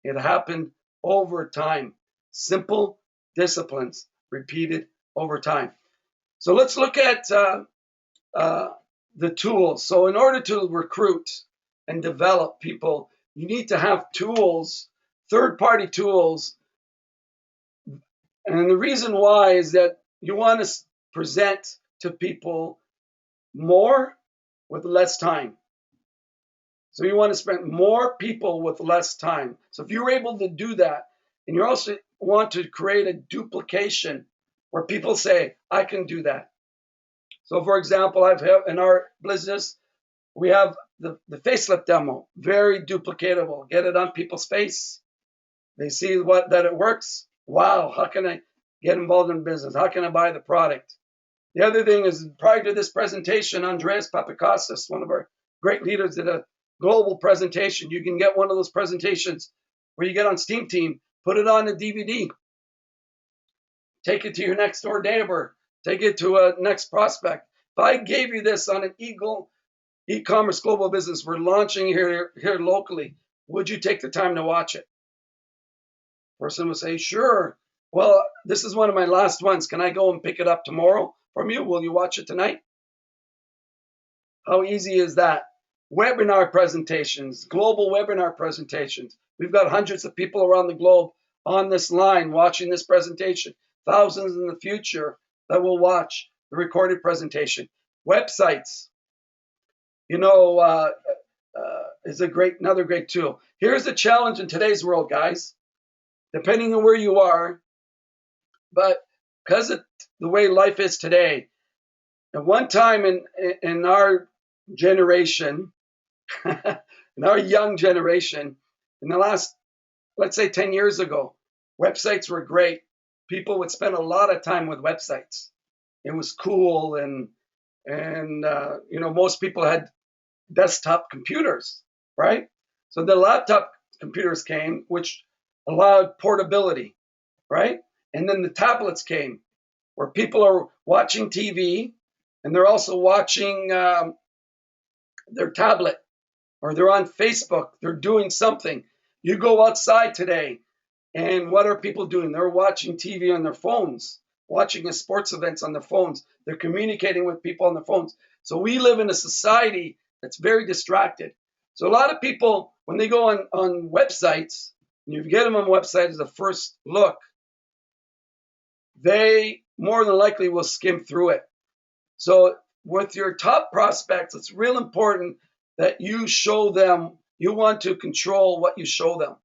It happened over time. Simple disciplines repeated over time. So let's look at the tools. So in order to recruit and develop people, you need to have tools, third-party tools. And the reason why is that you want to present to people more with less time. So you want to spend more people with less time. So if you're able to do that, and you also want to create a duplication where people say, I can do that. So for example, in our business, we have the facelift demo, very duplicatable. Get it on people's face. They see that it works. Wow, how can I get involved in business? How can I buy the product? The other thing is, prior to this presentation, Andreas Papakostas, one of our great leaders, did a global presentation. You can get one of those presentations where you get on Steam Team, put it on a DVD, take it to your next door neighbor, take it to a next prospect. If I gave you this on an e-commerce global business we're launching here locally, would you take the time to watch it? Person would say, sure. Well, this is one of my last ones. Can I go and pick it up tomorrow from you? Will you watch it tonight? How easy is that? Webinar presentations, global webinar presentations. We've got hundreds of people around the globe on this line watching this presentation, thousands in the future that will watch the recorded presentation. Websites, you know, is another great tool. Here's the challenge in today's world, guys. Depending on where you are, but because of the way life is today, at one time in our generation, in our young generation, in the last, let's say 10 years ago, websites were great. People would spend a lot of time with websites. It was cool, and you know, most people had desktop computers, right? So the laptop computers came, which allowed portability, right? And then the tablets came, where people are watching TV and they're also watching their tablet, or they're on Facebook, they're doing something. You go outside today, and what are people doing? They're watching TV on their phones, watching sports events on their phones. They're communicating with people on their phones. So we live in a society that's very distracted. So a lot of people, when they go on websites, and you get them on website as a first look, they more than likely will skim through it. So with your top prospects, it's real important that you show them, you want to control what you show them.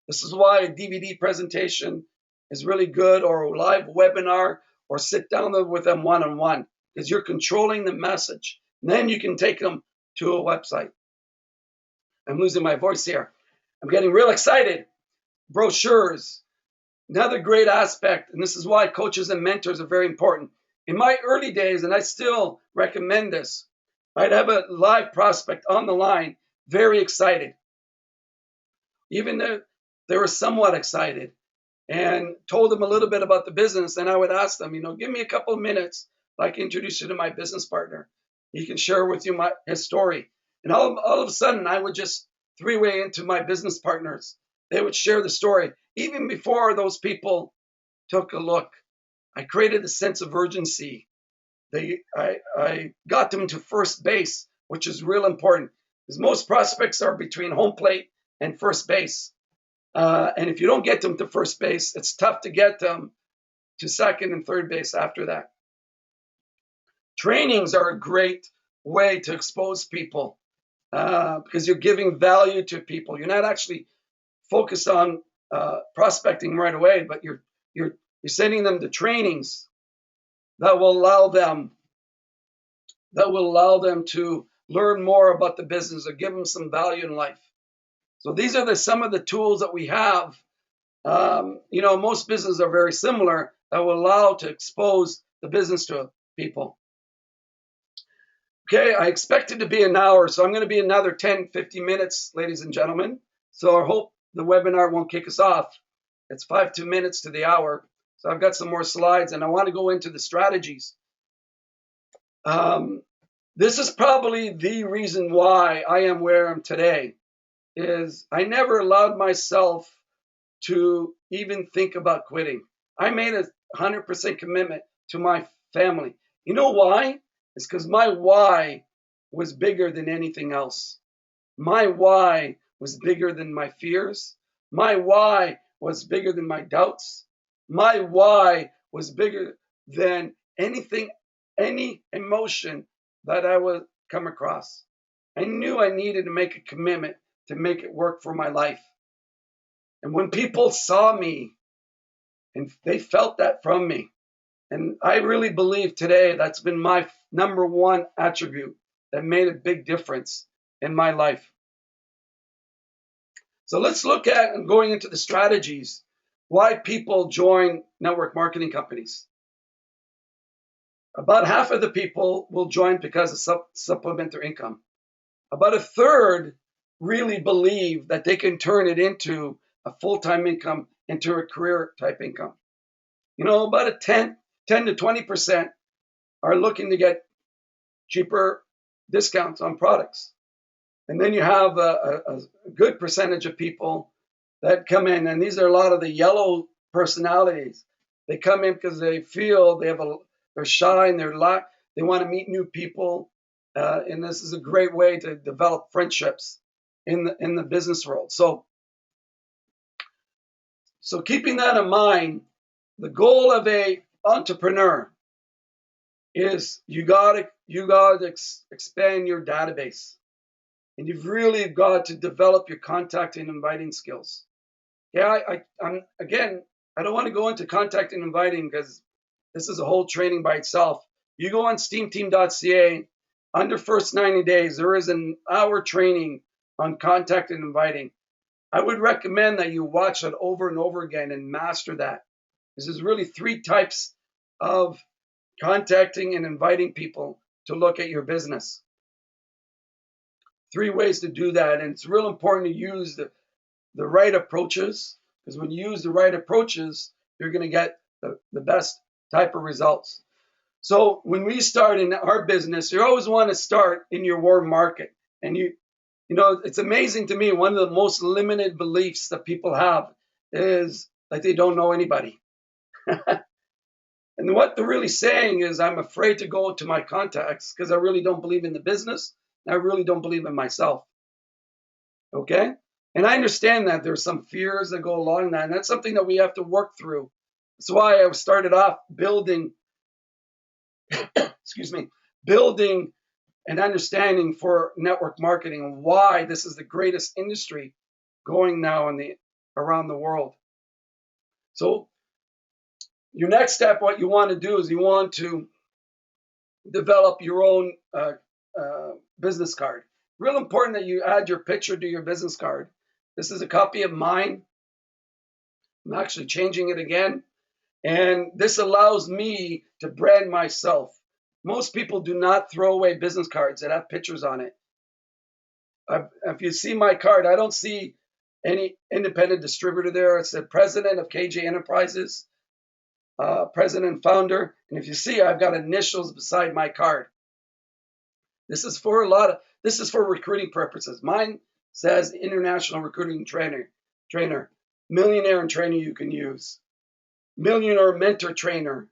This is why a DVD presentation is really good, or a live webinar, or sit down with them one-on-one, because you're controlling the message. And then you can take them to a website. I'm losing my voice here. I'm getting real excited. Brochures, another great aspect, and this is why coaches and mentors are very important. In my early days, and I still recommend this, I'd have a live prospect on the line, very excited. Even though they were somewhat excited, and told them a little bit about the business, and I would ask them, give me a couple of minutes, I can introduce you to my business partner. He can share with you his story. And all of a sudden, I would just three-way into my business partners. They would share the story. Even before those people took a look, I created a sense of urgency. I got them to first base, which is real important, because most prospects are between home plate and first base. And if you don't get them to first base, it's tough to get them to second and third base after that. Trainings are a great way to expose people, because you're giving value to people. You're not actually focused on prospecting right away, but you're sending them to trainings that will allow them to learn more about the business, or give them some value in life. So these are some of the tools that we have. Most businesses are very similar, that will allow to expose the business to people. Okay, I expect it to be an hour, so I'm going to be another 10, 15 minutes, ladies and gentlemen. So I hope the webinar won't kick us off. It's 2 minutes to the hour. So I've got some more slides, and I want to go into the strategies. This is probably the reason why I am where I am today, is I never allowed myself to even think about quitting. I made a 100% commitment to my family. You know why? It's because my why was bigger than anything else. My why was bigger than my fears. My why was bigger than my doubts. My why was bigger than anything, any emotion that I would come across. I knew I needed to make a commitment to make it work for my life. And when people saw me, and they felt that from me, and I really believe today that's been my number one attribute that made a big difference in my life. So let's look at, and going into the strategies, why people join network marketing companies. About half of the people will join because of supplement their income. About a third really believe that they can turn it into a full-time income, into a career type income. About a 10 to 20% are looking to get cheaper discounts on products. And then you have a good percentage of people that come in, and these are a lot of the yellow personalities. They come in because they feel they're shy, and they want to meet new people, and this is a great way to develop friendships in the business world. So keeping that in mind, the goal of a entrepreneur is you got to expand your database, and you've really got to develop your contacting and inviting skills. Yeah, I don't want to go into contacting and inviting, because this is a whole training by itself. You go on steamteam.ca, under first 90 days, there is an hour training on contacting and inviting. I would recommend that you watch that over and over again and master that. There's really 3 types of contacting and inviting people to look at your business. 3 ways to do that. And it's real important to use the right approaches, because when you use the right approaches, you're going to get the best type of results. So when we start in our business, you always want to start in your warm market. And it's amazing to me, one of the most limited beliefs that people have is that they don't know anybody. And what they're really saying is, I'm afraid to go to my contacts because I really don't believe in the business. And I really don't believe in myself. Okay? And I understand that there's some fears that go along that, and that's something that we have to work through. That's why I started off building, excuse me, building an understanding for network marketing and why this is the greatest industry going now around the world. So your next step, what you want to do is you want to develop your own business card. Real important that you add your picture to your business card. This is a copy of mine. I'm actually changing it again. And this allows me to brand myself. Most people do not throw away business cards that have pictures on it. If you see my card, I don't see any independent distributor there. It's the president of KJ Enterprises, president and founder. And if you see, I've got initials beside my card. This is for recruiting purposes. Mine says international recruiting trainer, millionaire and trainer you can use, millionaire mentor trainer,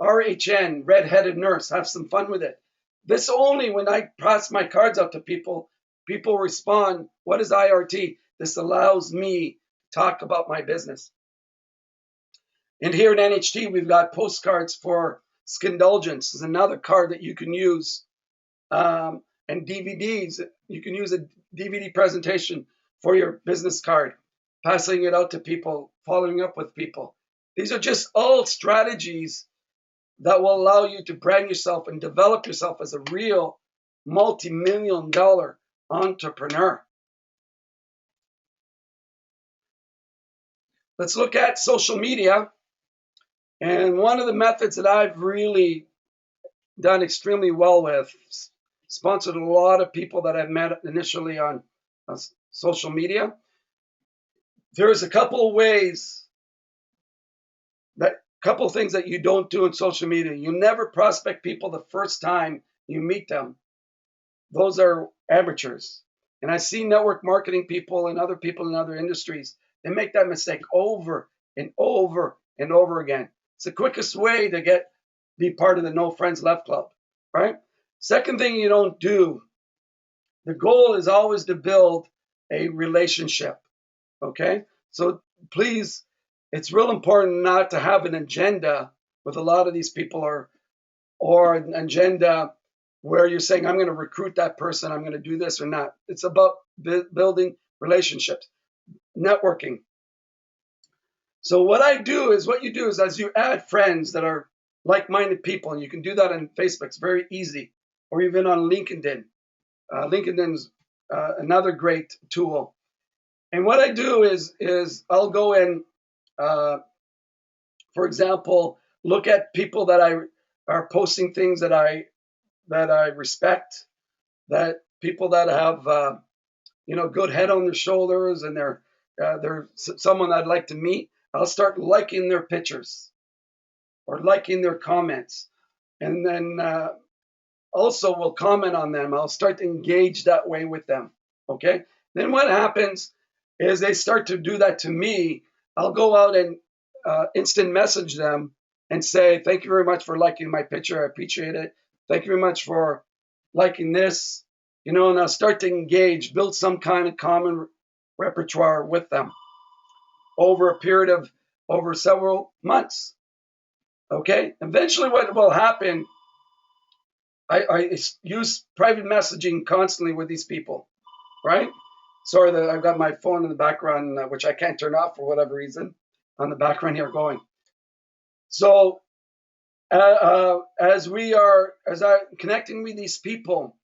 RHN, red-headed nurse, have some fun with it. This only when I pass my cards out to people respond, what is IRT? This allows me to talk about my business. And here at NHT, we've got postcards for Skindulgence. Is another card that you can use. And DVDs, you can use a DVD presentation for your business card, passing it out to people, following up with people. These are just all strategies that will allow you to brand yourself and develop yourself as a real multi-million-dollar entrepreneur. Let's look at social media. And one of the methods that I've really done extremely well with, sponsored a lot of people that I've met initially on social media. There's a couple of ways, couple of things that you don't do in social media. You never prospect people the first time you meet them. Those are amateurs. And I see network marketing people and other people in other industries, they make that mistake over and over and over again. It's the quickest way to be part of the No Friends Left Club, right? Second thing you don't do, the goal is always to build a relationship, okay? So please, it's real important not to have an agenda with a lot of these people, or an agenda where you're saying, I'm going to recruit that person, I'm going to do this or not. It's about building relationships, networking. So what you do is as you add friends that are like-minded people, and you can do that on Facebook, it's very easy, or even on LinkedIn. LinkedIn's another great tool. And what I do is I'll go in, for example, look at people that are posting things that I respect, that people that have good head on their shoulders, and they're someone I'd like to meet. I'll start liking their pictures or liking their comments, and then also will comment on them. I'll start to engage that way with them. Okay. Then what happens is they start to do that to me. I'll go out and instant message them and say, thank you very much for liking my picture. I appreciate it. Thank you very much for liking this, and I'll start to engage, build some kind of common repertoire with them over a period of over several months. Okay. Eventually what will happen, I use private messaging constantly with these people, right? Sorry that I've got my phone in the background, which I can't turn off for whatever reason, on the background here going. So as I'm connecting with these people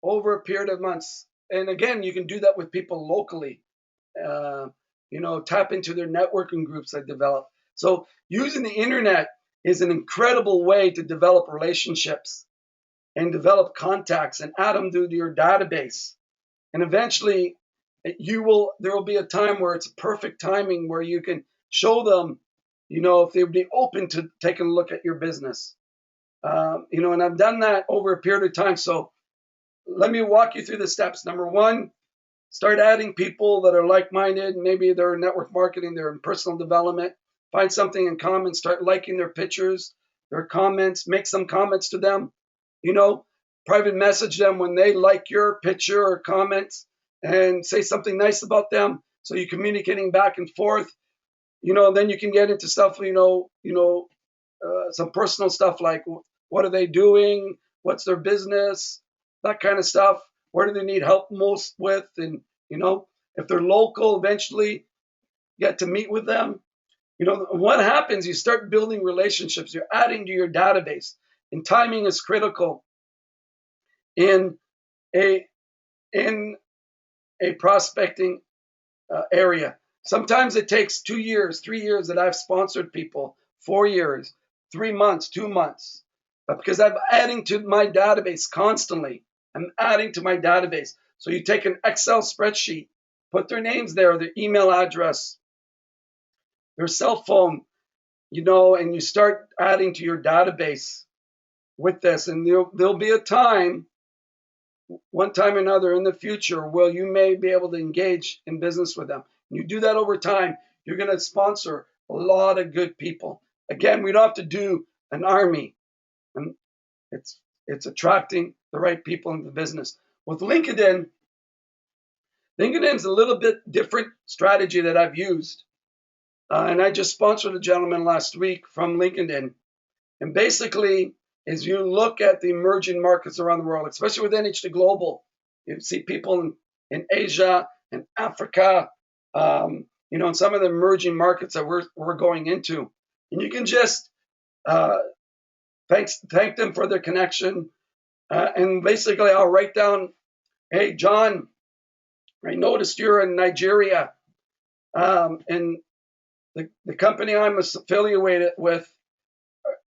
over a period of months, and again, you can do that with people locally, tap into their networking groups I develop. So using the internet is an incredible way to develop relationships and develop contacts and add them to your database. And eventually there will be a time where it's perfect timing where you can show them, if they would be open to taking a look at your business. And I've done that over a period of time. So let me walk you through the steps. Number one, start adding people that are like-minded. Maybe they're in network marketing, they're in personal development. Find something in common. Start liking their pictures, their comments. Make some comments to them. Private message them when they like your picture or comments, and say something nice about them. So you're communicating back and forth. Then you can get into stuff. Some personal stuff like what are they doing, what's their business, that kind of stuff. Where do they need help most with? And if they're local, eventually get to meet with them. What happens? You start building relationships. You're adding to your database, and timing is critical in a prospecting area. Sometimes it takes 2 years, 3 years that I've sponsored people, 4 years, 3 months, 2 months, because I'm adding to my database constantly. I'm adding to my database. So you take an Excel spreadsheet, put their names there, their email address, their cell phone, and you start adding to your database with this. And there'll be a time, one time or another in the future, where you may be able to engage in business with them. You do that over time, you're going to sponsor a lot of good people. Again, we don't have to do an army, and it's attracting the right people into the business. With LinkedIn's a little bit different strategy that I've used, and I just sponsored a gentleman last week from LinkedIn. And basically, as you look at the emerging markets around the world, especially with NH2 Global, you see people in Asia and Africa, in some of the emerging markets that we're going into. And you can just thank them for their connection. And basically, I'll write down, hey, John, I noticed you're in Nigeria. And the company I'm affiliated with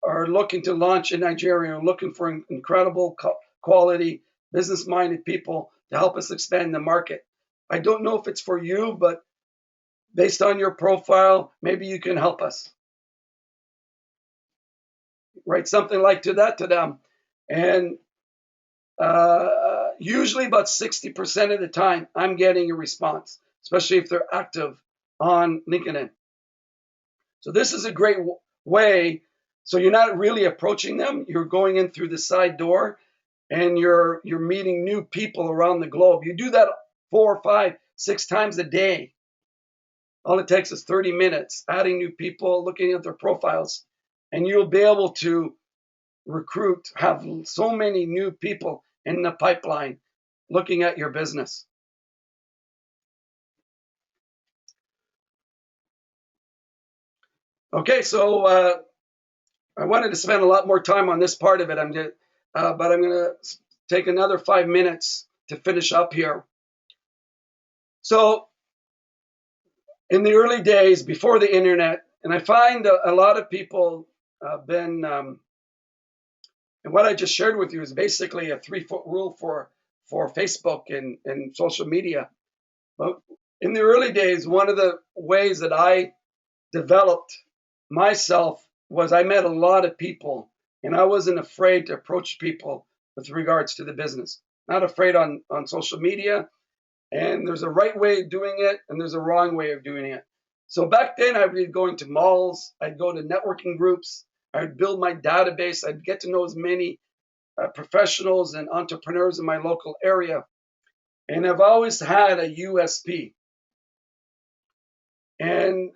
are looking to launch in Nigeria, are looking for incredible quality, business-minded people to help us expand the market. I don't know if it's for you, but based on your profile, maybe you can help us. Write something like that to them. And usually about 60% of the time, I'm getting a response, especially if they're active on LinkedIn. So this is a great way. So you're not really approaching them. You're going in through the side door, and you're meeting new people around the globe. You do that 4, 5, 6 times a day. All it takes is 30 minutes, adding new people, looking at their profiles, and you'll be able to have so many new people in the pipeline looking at your business. Okay, so I wanted to spend a lot more time on this part of it, but I'm going to take another 5 minutes to finish up here. So in the early days, before the internet, and I find a lot of people have been, and what I just shared with you is basically a 3-foot rule for Facebook and social media. But in the early days, one of the ways that I developed myself was I met a lot of people, and I wasn't afraid to approach people with regards to the business. Not afraid on social media, and there's a right way of doing it, and there's a wrong way of doing it. So back then, I'd be going to malls, I'd go to networking groups, I'd build my database, I'd get to know as many professionals and entrepreneurs in my local area, and I've always had a USP. And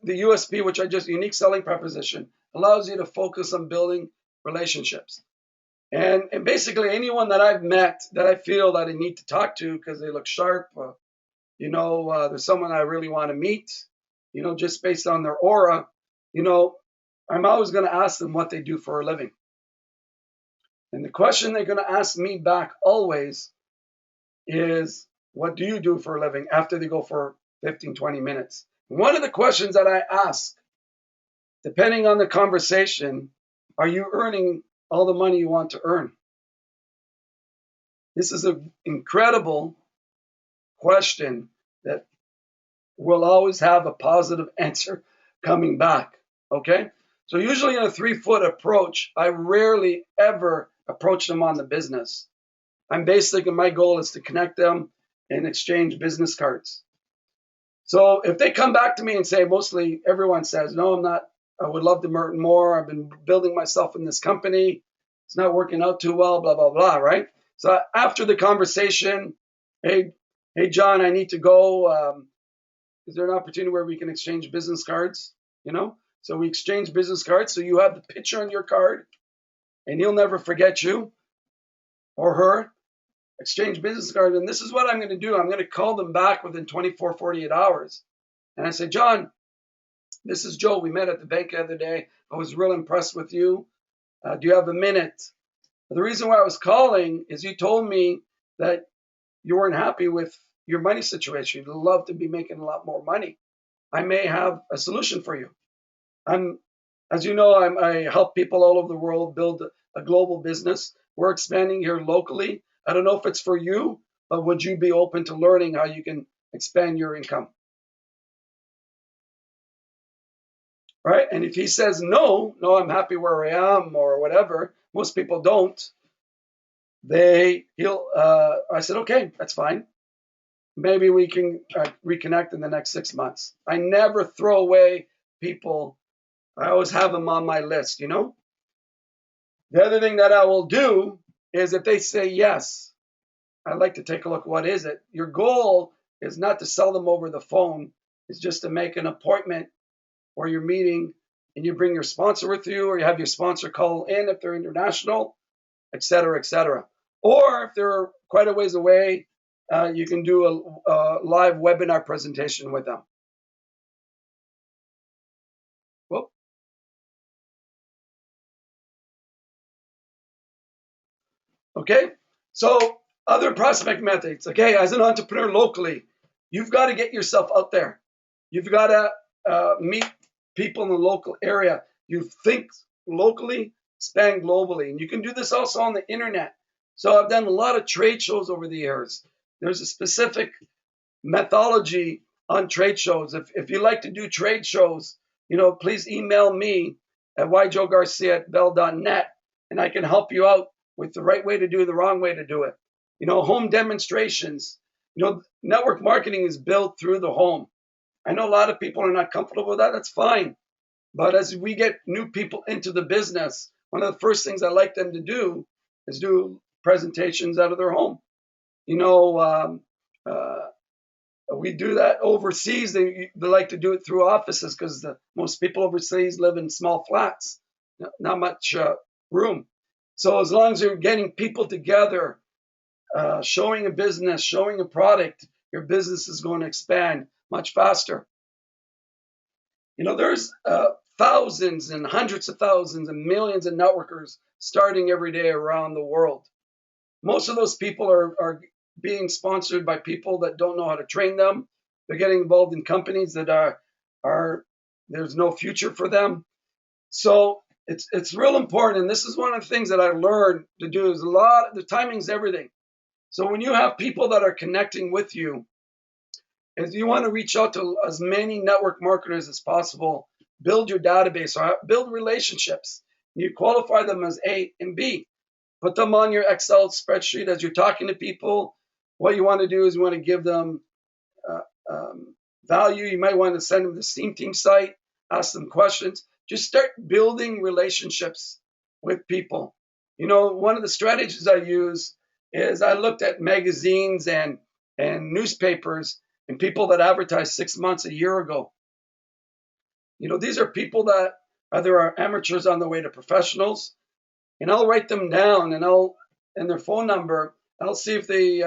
the USP, which unique selling proposition, allows you to focus on building relationships. And basically anyone that I've met that I feel that I need to talk to because they look sharp, there's someone I really want to meet, just based on their aura, I'm always going to ask them what they do for a living. And the question they're going to ask me back always is, what do you do for a living, after they go for 15, 20 minutes. One of the questions that I ask, depending on the conversation, are you earning all the money you want to earn? This is an incredible question that will always have a positive answer coming back. Okay? So usually in a 3-foot approach, I rarely ever approach them on the business. I'm basically, my goal is to connect them and exchange business cards. So if they come back to me and say, mostly everyone says, no, I'm not, I would love to learn more. I've been building myself in this company. It's not working out too well, blah, blah, blah, right? So after the conversation, hey, John, I need to go. Is there an opportunity where we can exchange business cards? So we exchange business cards. So you have the picture on your card and he'll never forget you or her. Exchange business cards. And this is what I'm going to do. I'm going to call them back within 24, 48 hours. And I say, John, this is Joe. We met at the bank the other day. I was real impressed with you. Do you have a minute? The reason why I was calling is you told me that you weren't happy with your money situation. You'd love to be making a lot more money. I may have a solution for you. As you know, I help people all over the world build a global business. We're expanding here locally. I don't know if it's for you, but would you be open to learning how you can expand your income? Right? And if he says no, I'm happy where I am or whatever, most people don't. I said, okay, that's fine. Maybe we can reconnect in the next 6 months. I never throw away people. I always have them on my list, The other thing that I will do is if they say yes, I'd like to take a look. What is it? Your goal is not to sell them over the phone. It's just to make an appointment or you're meeting and you bring your sponsor with you or you have your sponsor call in if they're international, et cetera, et cetera. Or if they're quite a ways away, you can do a live webinar presentation with them. Well, okay, so other prospect methods. Okay, as an entrepreneur locally, you've got to get yourself out there. You've got to meet people in the local area. You think locally, expand globally. And you can do this also on the internet. So I've done a lot of trade shows over the years. There's a specific methodology on trade shows. If you like to do trade shows, please email me at yjoegarcia@bell.net and I can help you out with the right way to do it, the wrong way to do it. Home demonstrations. Network marketing is built through the home. I know a lot of people are not comfortable with that. That's fine. But as we get new people into the business, one of the first things I like them to do is do presentations out of their home. We do that overseas. They like to do it through offices because most people overseas live in small flats, not much room. So as long as you're getting people together, showing a business, showing a product, your business is going to expand much faster. There's thousands and hundreds of thousands and millions of networkers starting every day around the world. Most of those people are being sponsored by people that don't know how to train them. They're getting involved in companies that are there's no future for them. So it's real important. And this is one of the things that I learned to do is the timing's everything. So when you have people that are connecting with you, if you want to reach out to as many network marketers as possible, build your database or build relationships. You qualify them as A and B. Put them on your Excel spreadsheet as you're talking to people. What you want to do is you want to give them value. You might want to send them to the Steam Team site, ask them questions. Just start building relationships with people. One of the strategies I use is I looked at magazines and newspapers and people that advertised 6 months, a year ago. These are people that either are amateurs on the way to professionals, and I'll write them down and their phone number. I'll see if they,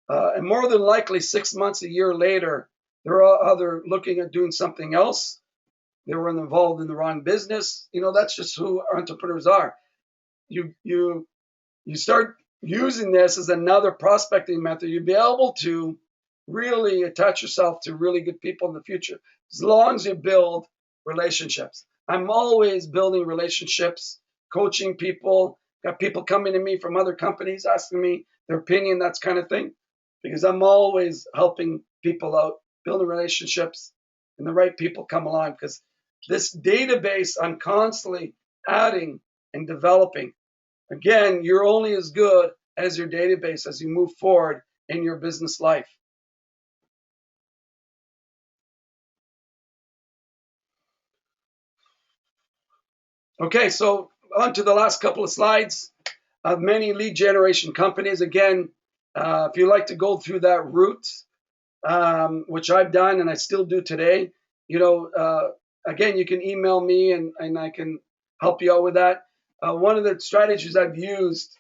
and more than likely 6 months, a year later, they're either looking at doing something else. They were involved in the wrong business. That's just who entrepreneurs are. You start using this as another prospecting method. You'll be able to really attach yourself to really good people in the future, as long as you build relationships. I'm always building relationships, coaching people, got people coming to me from other companies asking me their opinion, that kind of thing. because I'm always helping people out, building relationships, and the right people come along. Because this database, I'm constantly adding and developing. Again, you're only as good as your database as you move forward in your business life. Okay, so on to the last couple of slides. Many lead generation companies. Again, if you like to go through that route, which I've done and I still do today, again, you can email me and I can help you out with that. One of the strategies I've used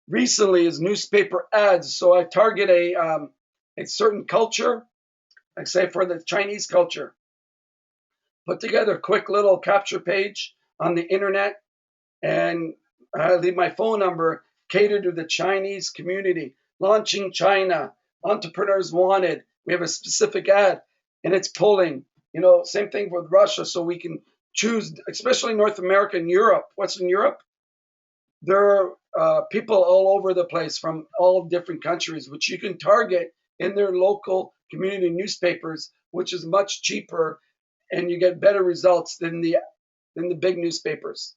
recently is newspaper ads. So I target a certain culture, like say for the Chinese culture, put together a quick little capture page on the internet, and I leave my phone number, catered to the Chinese community, launching China, entrepreneurs wanted. We have a specific ad, and it's pulling. Same thing with Russia, so we can choose, especially North America and Europe, Western Europe. There are people all over the place from all different countries, which you can target in their local community newspapers, which is much cheaper, and you get better results than the big newspapers.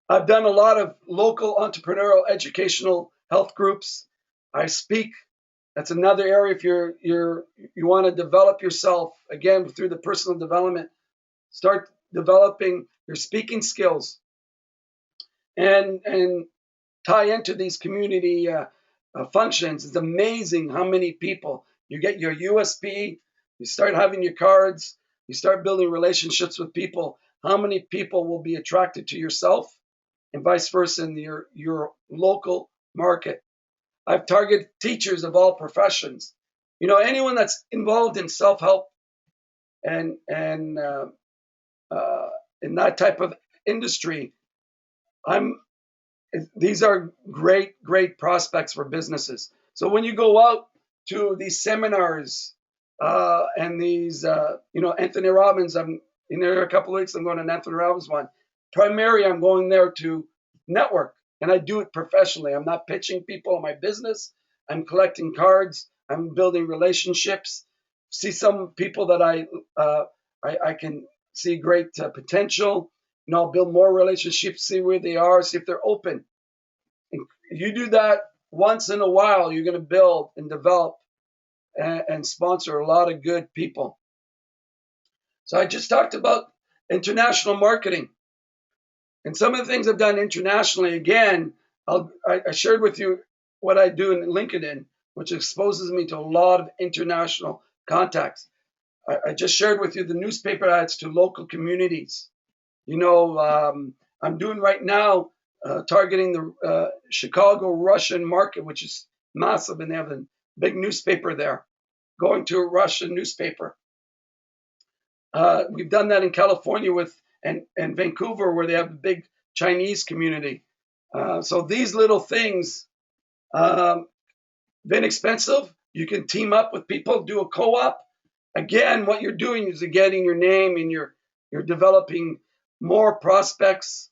I've done a lot of local entrepreneurial educational health groups. I speak. That's another area if you want to develop yourself again through the personal development. Start developing your speaking skills and tie into these community functions. It's amazing how many people you get your USP. You start having your cards. You start building relationships with people. How many people will be attracted to yourself? And vice versa in your local market. I've targeted teachers of all professions. Anyone that's involved in self-help and in that type of industry, these are great prospects for businesses. So when you go out to these seminars and these, Anthony Robbins, I'm in there a couple of weeks. I'm going to an Anthony Robbins one. Primarily, I'm going there to network, and I do it professionally. I'm not pitching people on my business. I'm collecting cards. I'm building relationships. See some people that I can see great potential. I'll build more relationships, see where they are, see if they're open. And you do that once in a while, you're going to build and develop and sponsor a lot of good people. So I just talked about international marketing. And some of the things I've done internationally, again, I shared with you what I do in LinkedIn, which exposes me to a lot of international contacts. I just shared with you the newspaper ads to local communities. I'm doing right now targeting the Chicago Russian market, which is massive, and they have a big newspaper there, going to a Russian newspaper. We've done that in California and Vancouver, where they have a big Chinese community. So these little things, inexpensive. You can team up with people, do a co-op. Again, what you're doing is you're getting your name and you're developing more prospects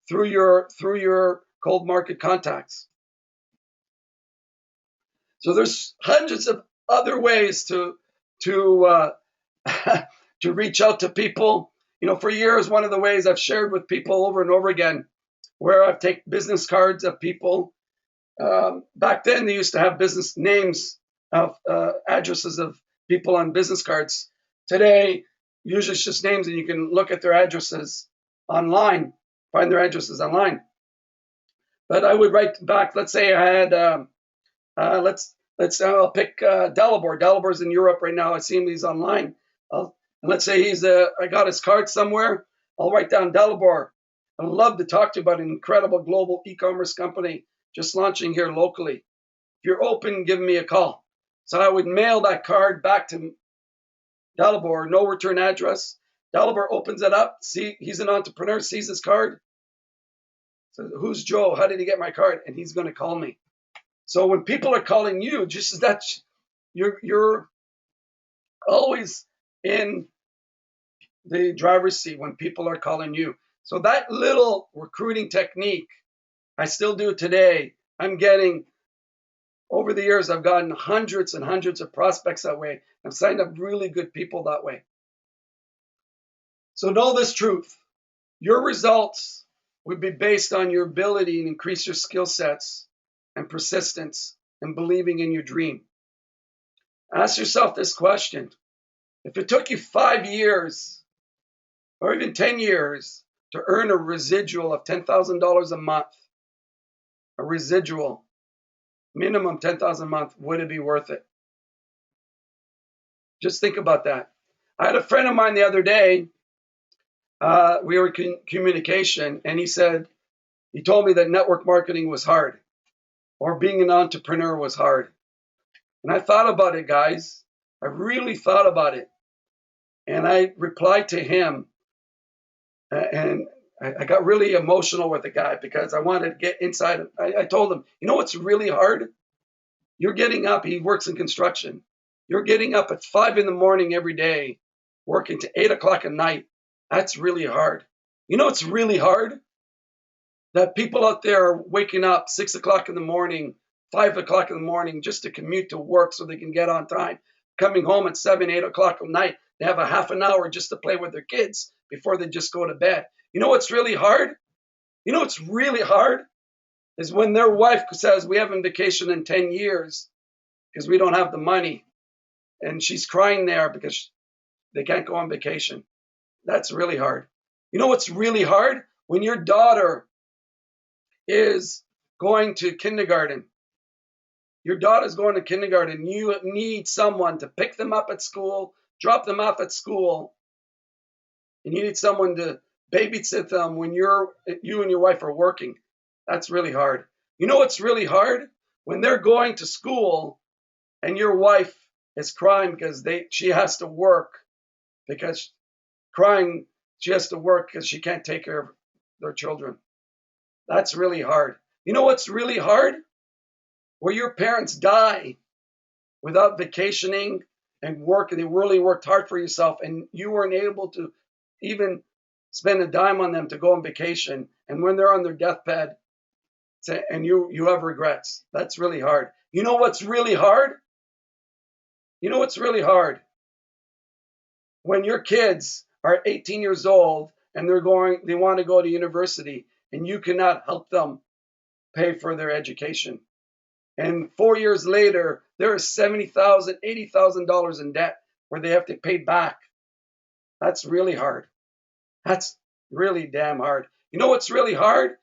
through your cold market contacts. So there's hundreds of other ways to to reach out to people. For years, one of the ways I've shared with people over and over again, where I've taken business cards of people. Back then, they used to have business names of addresses of people on business cards. Today, usually it's just names, and you can look at their addresses online, find their addresses online. But I would write back. Let's say I had, I'll pick Dalibor. Dalibor's in Europe right now. I see him; he's online. And let's say I got his card somewhere. I'll write down Dalibor. I'd love to talk to you about an incredible global e-commerce company just launching here locally. If you're open, give me a call. So I would mail that card back to Dalibor, no return address. Dalibor opens it up. See, he's an entrepreneur, sees his card. Says, who's Joe? How did he get my card? And he's going to call me. So when people are calling you, just as that, you're always in the driver's seat when people are calling you. So that little recruiting technique, I still do it today. I'm getting Over the years, I've gotten hundreds and hundreds of prospects that way. I've signed up really good people that way. So know this truth. Your results would be based on your ability to increase your skill sets and persistence and believing in your dream. Ask yourself this question. If it took you 5 years or even 10 years to earn a residual of $10,000 a month, a residual, minimum $10,000 a month, would it be worth it? Just think about that. I had a friend of mine the other day, we were in communication, and he told me that network marketing was hard, or being an entrepreneur was hard. And I thought about it, guys. I really thought about it. And I replied to him, and I got really emotional with the guy because I wanted to get inside. I told him, you know what's really hard? You're getting up. He works in construction. You're getting up at 5 in the morning every day, working to 8 o'clock at night. That's really hard. You know what's really hard? That people out there are waking up 6 o'clock in the morning, 5 o'clock in the morning just to commute to work so they can get on time. Coming home at 7, 8 o'clock at night, they have a half an hour just to play with their kids before they just go to bed. You know what's really hard? You know what's really hard? Is when their wife says, we haven't vacation in 10 years because we don't have the money. And she's crying there because they can't go on vacation. That's really hard. You know what's really hard? When your daughter is going to kindergarten. Your daughter's going to kindergarten. You need someone to pick them up at school, drop them off at school, and you need someone to babysit them when you and your wife are working. That's really hard. You know what's really hard? When they're going to school and your wife is crying because she has to work because she has to work because she can't take care of their children. That's really hard. You know what's really hard? Where your parents die without vacationing and work, and they really worked hard for yourself, and you weren't able to even spend a dime on them to go on vacation. And when they're on their deathbed, and you have regrets, that's really hard. You know what's really hard? You know what's really hard? When your kids are 18 years old and they want to go to university, and you cannot help them pay for their education. And 4 years later, they're $70,000, $80,000 in debt where they have to pay back. That's really hard. That's really damn hard. You know what's really hard?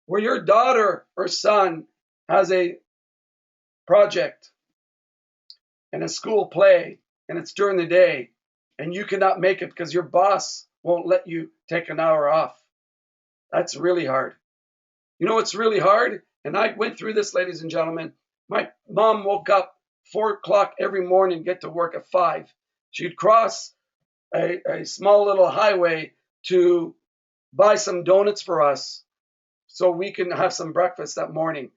Where your daughter or son has a project and a school play, and it's during the day, and you cannot make it because your boss won't let you take an hour off. That's really hard. You know what's really hard? And I went through this, ladies and gentlemen. My mom woke up 4 o'clock every morning, get to work at 5. She'd cross a small little highway to buy some donuts for us so we can have some breakfast that morning.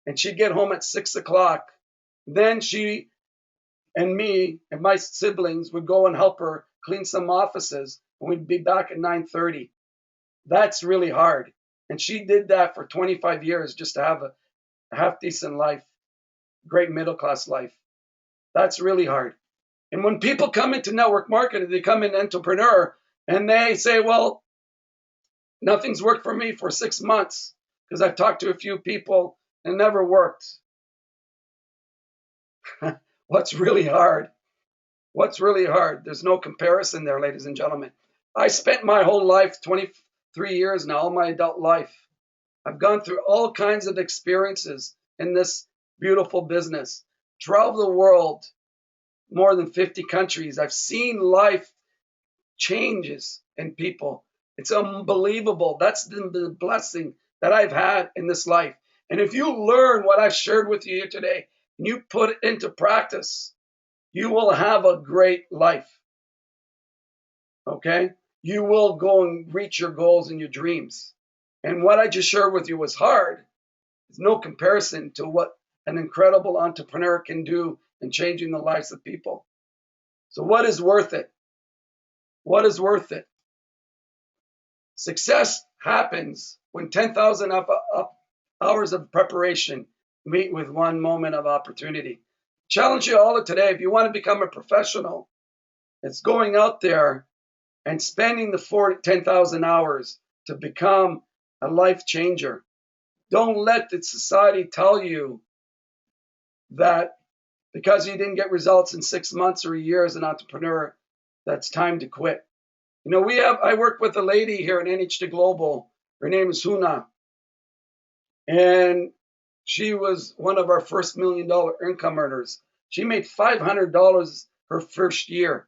And she'd get home at 6 o'clock. Then she and me and my siblings would go and help her clean some offices, and we'd be back at 9:30. That's really hard. And she did that for 25 years just to have a half-decent life, great middle-class life. That's really hard. And when people come into network marketing, they come in entrepreneur, and they say, well, nothing's worked for me for 6 months because I've talked to a few people and it never worked. What's really hard? What's really hard? There's no comparison there, ladies and gentlemen. I spent my whole life, 23 years now, all my adult life. I've gone through all kinds of experiences in this beautiful business. Traveled the world, more than 50 countries. I've seen life changes in people. It's unbelievable. That's the blessing that I've had in this life. And if you learn what I've shared with you here today, and you put it into practice, you will have a great life. Okay? You will go and reach your goals and your dreams. And what I just shared with you was hard. There's no comparison to what an incredible entrepreneur can do in changing the lives of people. So what is worth it? What is worth it? Success happens when 10,000 hours of preparation meet with one moment of opportunity. Challenge you all today, if you want to become a professional, it's going out there and spending the 10,000 hours to become a life changer. Don't let the society tell you that because you didn't get results in 6 months or a year as an entrepreneur, that's time to quit. You know, I work with a lady here at NH2 Global. Her name is Huna. And she was one of our first $1 million income earners. She made $500 her first year.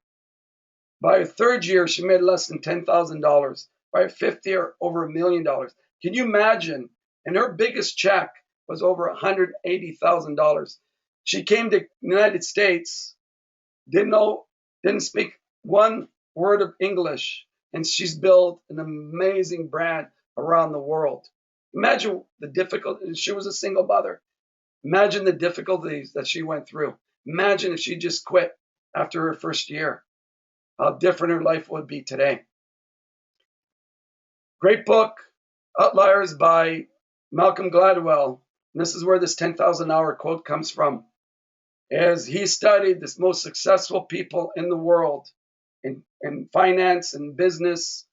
By her third year, she made less than $10,000. By her fifth year, over $1 million. Can you imagine? And her biggest check was over $180,000. She came to the United States, didn't speak one word of English, and she's built an amazing brand around the world. Imagine the difficulty. She was a single mother. Imagine the difficulties that she went through. Imagine if she just quit after her first year, how different her life would be today. Great book, Outliers by Malcolm Gladwell. And this is where this 10,000 hour quote comes from. As he studied the most successful people in the world in finance and business,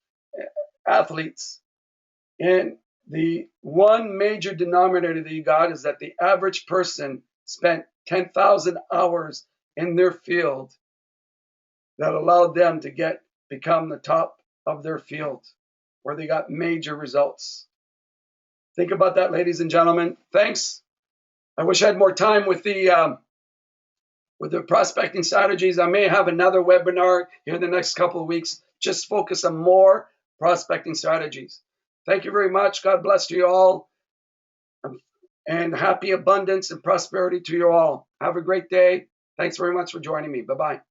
athletes. And the one major denominator that you got is that the average person spent 10,000 hours in their field that allowed them to become the top of their field, where they got major results. Think about that, ladies and gentlemen. Thanks. I wish I had more time with the prospecting strategies. I may have another webinar here in the next couple of weeks. Just focus on more prospecting strategies. Thank you very much. God bless to you all. And happy abundance and prosperity to you all. Have a great day. Thanks very much for joining me. Bye-bye.